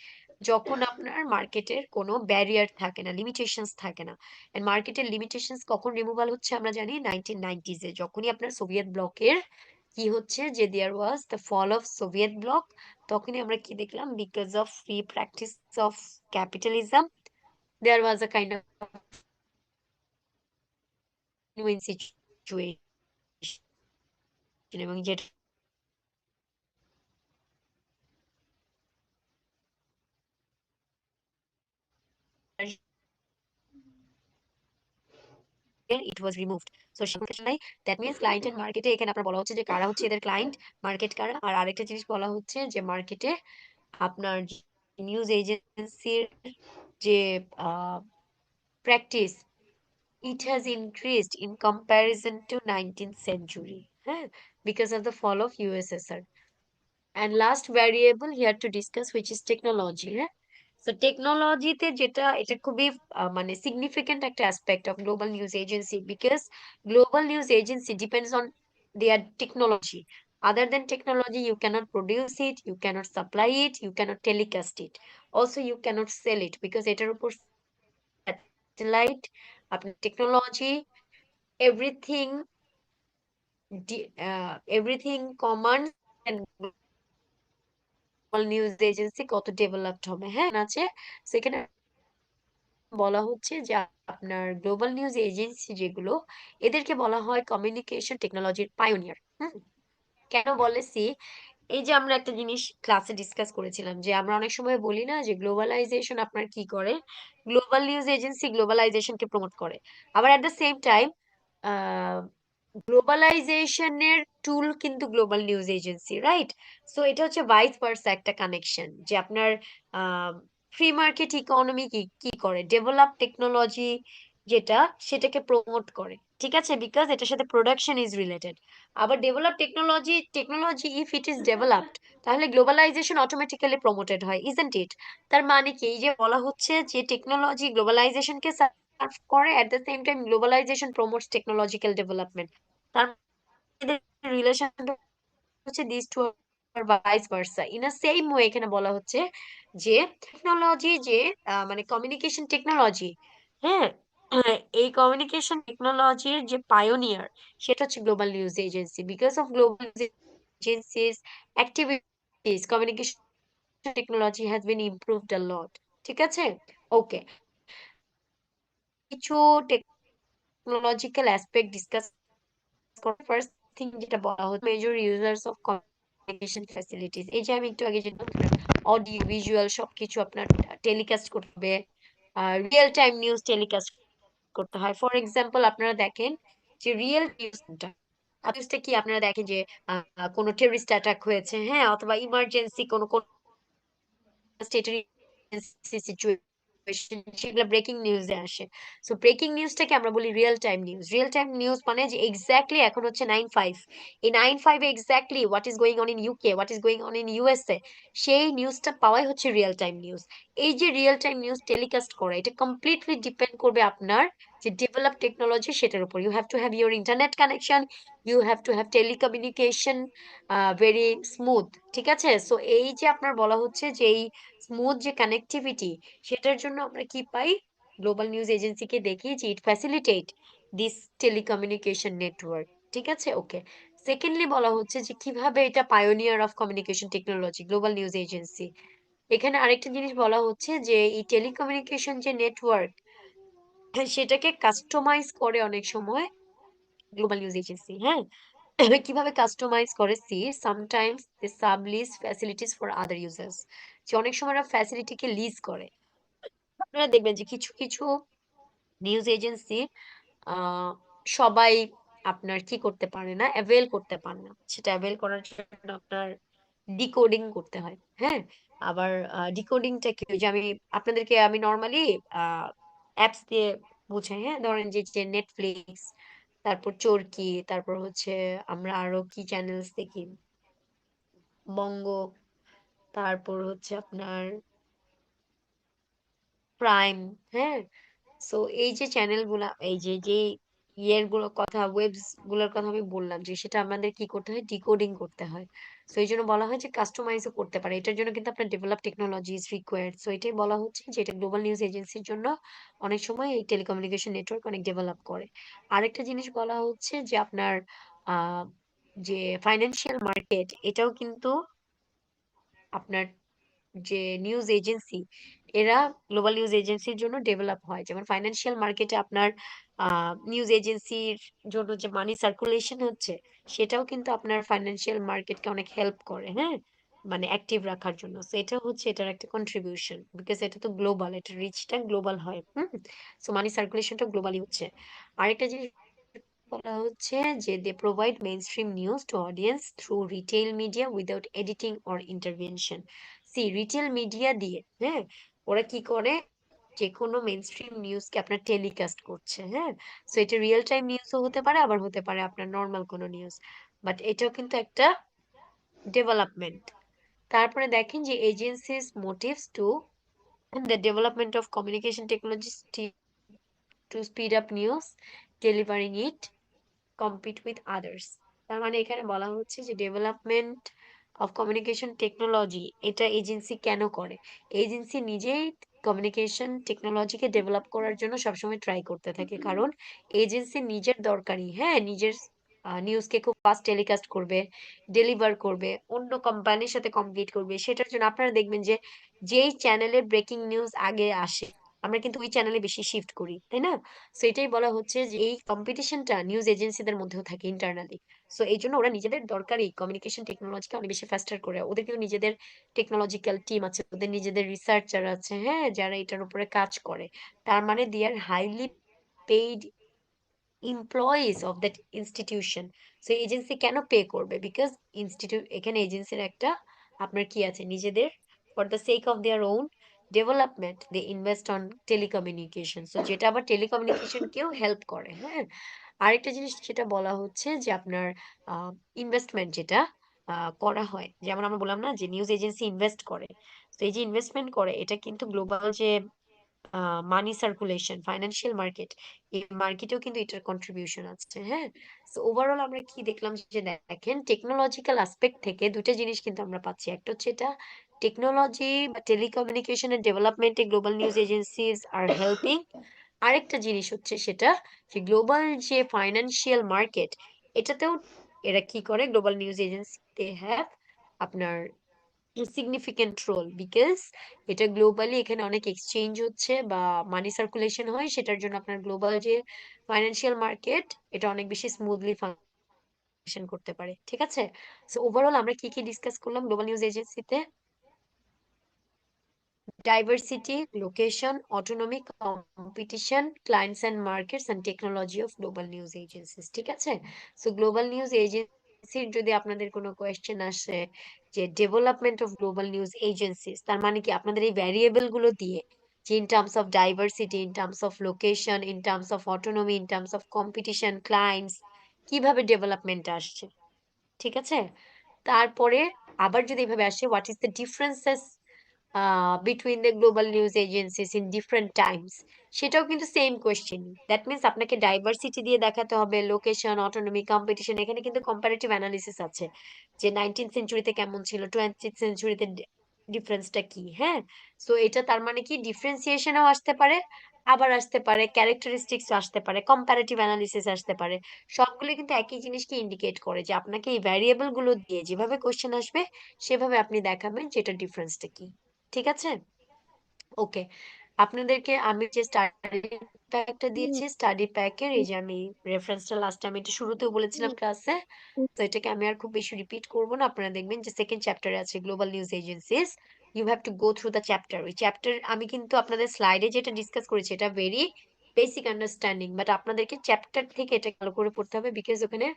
যখন আপনার মার্কেটের কোনো ব্যারিয়ার থাকে না, লিমিটেশনস থাকে না। এন্ড মার্কেটের লিমিটেশনস কখন রিমুভাল হচ্ছে আমরা জানি, 1990s-এ, যখনই আপনার সোভিয়েত ব্লকের কি হচ্ছে, যে there was the fall of Soviet block, তখনই আমরা কি দেখলাম, because of free practice of capitalism there was a kind of win situation, এবং যেটা it was removed. So নাই, that means client and market, এখানে আপনার বলা হচ্ছে যে কারা হচ্ছে এদের ক্লায়েন্ট, মার্কেট কারা। আর আরেকটা জিনিস বলা হচ্ছে যে মার্কেটে আপনার নিউজ এজেন্সির যে practice, it has increased in comparison to 19th century, হ্যাঁ, because of the fall of USSR. And last variable here to discuss, which is technology, হ্যাঁ। So টেকনোলজিতে যেটা, এটা খুবই মানে significant একটা aspect of global news agency, because global news agency depends on their technology. Other than technology, you cannot produce it, you cannot supply it, you cannot telecast it. Also, you cannot sell it, because এটার উপর satellite, আপনার technology, everything, everything commands and news agency কত developed হবে, হ্যাঁ, আছে। সেখানে বলা হচ্ছে যে আপনার গ্লোবাল নিউজ এজেন্সি যেগুলো, এদেরকে বলা হয় কমিউনিকেশন টেকনোলজির পায়োনিয়ার। কেন বলেছি, এই যে আমরা একটা জিনিস ক্লাসে ডিসকাস করেছিলাম, যে আমরা অনেক সময় বলি না যে গ্লোবালাইজেশন আপনার কি করে, গ্লোবাল নিউজ এজেন্সি গ্লোবালাইজেশনকে প্রমোট করে, আবার এট দ্য সেম টাইম গ্লোবালাইজেশনের টুল কিন্তু global news agency, right. So এটা হচ্ছে ভাইস ভার্সা একটা কানেকশন, যে আপনার ফ্রি মার্কেট ইকোনমি কি কি করে, ডেভেলপ টেকনোলজি যেটা, সেটাকে প্রমোট করে। ঠিক আছে, বিকজ এটার সাথে প্রোডাকশন ইজ রিলেটেড। আবার develop technology if it is developed, তাহলে গ্লোবালাইজেশন অটোমেটিক্যালি প্রমোটেড হয়, ইজন্ট ইট। তার মানে কি, এই যে বলা হচ্ছে যে টেকনোলজি গ্লোবালাইজেশনকে সার্ভ করে, at the same time globalization promotes technological development. তার রিলেশন হচ্ছে দিস টু আর vice versa. In a same way এখানে বলা হচ্ছে যে টেকনোলজি যে মানে কমিউনিকেশন টেকনোলজি, হ্যাঁ, এই কমিউনিকেশন টেকনোলজির যে পায়োনিয়ার, সেটা হচ্ছে global news agency, because of global agencies activities, communication technology has been improved a lot. ঠিক আছে, ওকে, কিছু টেকনোলজিক্যাল অ্যাসপেক্ট ডিসকাস করার ফার্স্ট থিং যেটা বলা হচ্ছে major users of communication facilities. এই যে আমি একটু আগে যেটা অডিও ভিজুয়াল সবকিছু আপনার টেলিকাস্ট করতে হবে, রিয়েল টাইম নিউজ টেলিকাস্ট করতে হয়। ফর এক্সাম্পল আপনারা দেখেন যে রিয়েল নিউজটা নিউজটা কি আপনারা দেখেন যে কোনো টেররিস্ট অ্যাটাক হয়েছে, হ্যাঁ, অথবা ইমার্জেন্সি কোনো স্টেটের সিচুয়েশন, সেগুলো ব্রেকিং নিউজে আসে। সো ব্রেকিং নিউজটাকে আমরা বলি real time news. Real time news মানে যে এক্স্যাক্টলি এখন হচ্ছে 9/5, এই 9/5 exactly what is going on in UK, what is going on in USA, সেই নিউজটা পাওয়াই হচ্ছে রিয়েল টাইম নিউজ। এই যে রিয়েল টাইম নিউজ টেলিকাস্ট করা, এটা কমপ্লিটলি ডিপেন্ড করবে আপনার যে ডেভেলপ টেকনোলজি সেটার উপর। You have to have your internet connection, you have to have telecommunication very smooth. ঠিক আছে, সো এই যে আপনার বলা হচ্ছে যে এই স্মুথ যে কানেক্টিভিটি, সেটার জন্য আমরা কি পাই, গ্লোবাল নিউজ এজেন্সিকে দেখি যে ইট ফ্যাসিলিটেট দিস টেলিকমিউনিকেশন নেটওয়ার্ক। ঠিক আছে, ওকে। সেকেন্ডলি বলা হচ্ছে যে কিভাবে এটা pioneer of communication technology, global news agency. এখানে আরেকটা জিনিস বলা হচ্ছে যে এই টেলিকমিউনিকেশন যে নেটওয়ার্ক, সেটাকে কাস্টমাইজ করে অনেক সময় গ্লোবাল নিউজ এজেন্সি, হ্যাঁ। কিভাবে কাস্টমাইজ করে, see sometimes they sublease facilities for other users, যে অনেক সময় ওরা ফ্যাসিলিটিকে লিজ করে। আপনারা দেখবেন যে কিছু কিছু নিউজ এজেন্সি সবাই আপনার কি করতে পারে না, অ্যাভেল করতে পারে না। সেটা অ্যাভেল করার জন্য আপনার ডিকোডিং করতে হয়, হ্যাঁ। আবার ডিকোডিংটা কি, ওই যে আমি আপনাদেরকে আমি নর্মালি অ্যাপস দিয়ে বুঝাই, হ্যাঁ। ধরেন যে যে নেটফ্লিক্স, তারপর চরকি, তারপর হচ্ছে আমরা আরো কি চ্যানেলস দেখি, বঙ্গ, তারপর হচ্ছে আপনার প্রাইম, হ্যাঁ। সো এই যে চ্যানেল গুলা, এই যে যে ইয়ের গুলো কথা, ওয়েবস গুলোর কথা আমি বললাম, যে সেটা আমাদের কি করতে হয়, ডিকোডিং করতে হয়। সো এই জন্য বলা হয় যে কাস্টমাইজও করতে পারে। এটার জন্য কিন্তু আপনার develop technology is required. So এটাই বলা হচ্ছে যে এটা গ্লোবাল নিউজ এজেন্সির জন্য অনেক সময় এই টেলিকমিউনিকেশন নেটওয়ার্ক অনেক ডেভেলপ করে। আরেকটা জিনিস বলা হচ্ছে যে আপনার আহ যে ফাইন্যান্সিয়াল মার্কেট, এটাও কিন্তু আপনার যে নিউজ এজেন্সি, এরা গ্লোবাল নিউজ এজেন্সির জন্য ডেভেলপ হয়। যেমন ফাইন্যান্সিয়াল মার্কেটে আপনার নিউজ এজেন্সির জন্য যে মানি সার্কুলেশন হচ্ছে, সেটাও কিন্তু আপনার ফাইন্যান্সিয়াল মার্কেটকে অনেক হেল্প করে, হ্যাঁ, মানে অ্যাক্টিভ রাখার জন্য। সো এটা হচ্ছে এটার একটা কন্ট্রিবিউশন, বিকজ এটা তো গ্লোবাল, এটা রিচটা গ্লোবাল হয়। সো মানি সার্কুলেশনটা গ্লোবালি হচ্ছে। আরেকটা জিনিস বলা হচ্ছে যে they provide mainstream news to audience through retail media without editing or intervention. See retail media দিয়ে, হ্যাঁ, ওরা কি করে, যে কোনো মেইনস্ট্রিম নিউজকে আপনার টেলিকাস্ট করছে, হ্যাঁ। সো এটা রিয়েল টাইম নিউজও হতে পারে, আবার হতে পারে আপনার নর্মাল কোনো নিউজ, বাট এটাও কিন্তু একটা ডেভেলপমেন্ট। তারপরে দেখেন যে agencies motives to the development of communication technologies to speed up news delivering it compete with others। তার মানে এখানে বলা হচ্ছে যে ডেভেলপমেন্ট অফ কমিউনিকেশন টেকনোলজি, এটা এজেন্সি কেন করে, এজেন্সি নিজেই কমিউনিকেশন টেকনোলজিকে ডেভেলপ করার জন্য সবসময় ট্রাই করতে থাকে। কারণ এজেন্সি নিজের দরকারি, হ্যাঁ, নিজের নিউজকে খুব ফাস্ট টেলিকাস্ট করবে, ডেলিভার করবে, অন্য কোম্পানির সাথে কম্পিট করবে। সেটার জন্য আপনারা দেখবেন যে যেই চ্যানেলে ব্রেকিং নিউজ আগে আসে, আমরা কিন্তু ওই চ্যানেলে বেশি শিফট করি, তাই না। সো এটাই বলা হচ্ছে যে এই কম্পিটিশনটা নিউজ এজেন্সিদের মধ্যেও থাকে ইন্টারনালি। সো এই জন্য ওরা নিজেদের দরকারি কমিউনিকেশন টেকনোলজিকে অনেক বেশি ফাস্টার করে। ওদের কিন্তু নিজেদের টেকনোলজিক্যাল টিম আছে, ওদের নিজেদের রিসার্চার আছে, হ্যাঁ, যারা এটার উপরে কাজ করে। তার মানে they are highly paid employees of that institution. So agency কেন পে করবে, বিকজ এখানে এজেন্সির একটা আপনার কি আছে, নিজেদের for the sake of their own development they invest on telecommunication. So যেটা আবার টেলিকমিউনিকেশনকেও হেল্প করে, হ্যাঁ। আরেকটা জিনিস যেটা বলা হচ্ছে যে আপনার ইনভেস্টমেন্ট যেটা করা হয়, যেমন আমরা বললাম না যে নিউজ এজেন্সি ইনভেস্ট করে। তো এই যে ইনভেস্টমেন্ট করে, এটা কিন্তু গ্লোবাল যে মানি সার্কুলেশন, ফাইন্যান্সিয়াল মার্কেট, এই মার্কেটেও কিন্তু এটার কন্ট্রিবিউশন আছে, হ্যাঁ। সো ওভারঅল আমরা কি দেখলাম, যে দেখেন টেকনোলজিক্যাল অ্যাসপেক্ট থেকে দুইটা জিনিস কিন্তু আমরা পাচ্ছি। একটা হচ্ছে এটা টেকনোলজি বা টেলিকমিউনিকেশনের ডেভেলপমেন্টে গ্লোবাল নিউজ এজেন্সিজ আর হেল্পিং। আরেকটা জিনিস হচ্ছে সেটা যে গ্লোবাল যে ফাইন্যান্সিয়াল মার্কেট, এটাতেও এরা কি করে, global news agency they have আপনার সিগনিফিকেন্ট রোল, বিকজ এটা গ্লোবালি এখানে অনেক এক্সচেঞ্জ হচ্ছে বা মানি সার্কুলেশন হয়, সেটার জন্য আপনার গ্লোবাল যে ফাইন্যান্সিয়াল মার্কেট এটা অনেক বেশি স্মুথলি ফাংশন করতে পারে। ঠিক আছে, সো ওভারঅল আমরা কি কি ডিসকাস করলাম গ্লোবাল নিউজ এজেন্সিতে? Diversity, location, autonomy, competition, clients and markets and technology of global news agencies. ঠিক আছে, সো গ্লোবাল নিউজ এজেন্সির যদি আপনাদের কোনো কোয়েশ্চেন আসে যে development of global news agencies, তার মানে কি আপনাদের এই ভ্যারিয়েবল গুলো দিয়ে যে in terms of diversity, in terms of location, in terms of autonomy, in terms of competition, clients, কিভাবে ডেভেলপমেন্ট আসছে। ঠিক আছে, তারপরে আবার যদি এভাবে আসে, what is the differences between the global news agencies in different Times, সেটাও কিন্তু সেম কোয়েশ্চেন। দ্যাট মিনস আপনাকে ডাইভার্সিটি দিয়ে দেখাতে হবে, লোকেশন, অটোনমি, কম্পিটিশন, এখানে কিন্তু কম্পারেটিভ অ্যানালিসিস আছে যে 19th সেঞ্চুরিতে কেমন ছিল, 20th সেঞ্চুরিতে ডিফারেন্সটা কি। হ্যাঁ, সো এটা তার মানে কি ডিফারেন্সিয়েশনও আসতে পারে, আবার আসতে পারে ক্যারেক্টারিস্টিক্স আসতে পারে, কম্পারেটিভ অ্যানালিসিস আসতে পারে। সবগুলো কিন্তু একই জিনিসকে ইন্ডিকেট করে যে আপনাকে এই ভ্যারিয়েবল গুলো দিয়ে যেভাবে কোশ্চেন আসবে সেভাবে আপনি দেখাবেন যে এটা ডিফারেন্সটা কি। ঠিক আছে, ওকে। আপনাদেরকে আমি যে স্টাডি প্যাকটা দিয়েছি, স্টাডি প্যাকের এই যে আমি রেফারেন্সটা লাস্ট টাইম এটা শুরুতেও বলেছিলাম ক্লাসে, তো এটাকে আমি আর খুব বেশি রিপিট করব না। আপনারা দেখবেন যে সেকেন্ড চ্যাপ্টারে আছে global news agencies, you have to go through the chapter. ওই চ্যাপ্টার আমি কিন্তু আপনাদের স্লাইডে যেটা ডিসকাস করেছি এটা ভেরি বেসিক আন্ডারস্ট্যান্ডিং, বাট আপনাদেরকে চ্যাপ্টার থেকে এটা ভালো করে পড়তে হবে, বিকজ ওখানে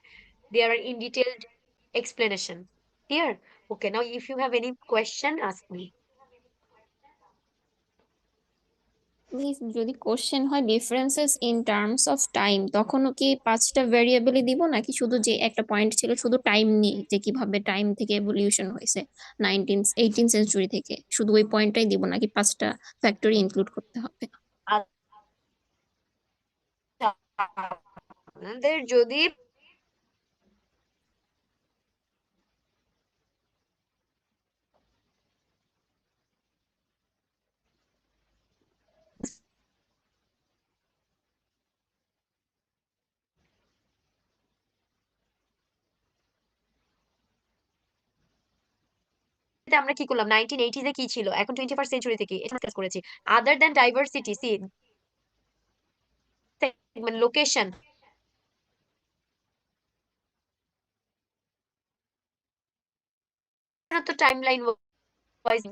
there are in detailed explanation. Clear? Okay, now if you have any question ask me. Miss যদি কোশ্চেন হয় differences in terms of time, তখনও কি 5টা ভেরিয়েবলই দিব নাকি শুধু যে একটা পয়েন্ট ছিল শুধু টাইম নিয়ে, যে কিভাবে টাইম থেকে এভলিউশন হয়েছে 18th সেঞ্চুরি থেকে, শুধু ওই পয়েন্টটাই দিব নাকি 5টা ফ্যাক্টরি ইনক্লুড করতে হবে? আপনাদের যদি আমরা কি করলাম, 1980s কি ছিল, এখন 21st সেঞ্চুরিতে কি, এটা ডিসকাস করেছি। Other than diversity, see segment, location, তো টাইমলাইন ওয়াইজ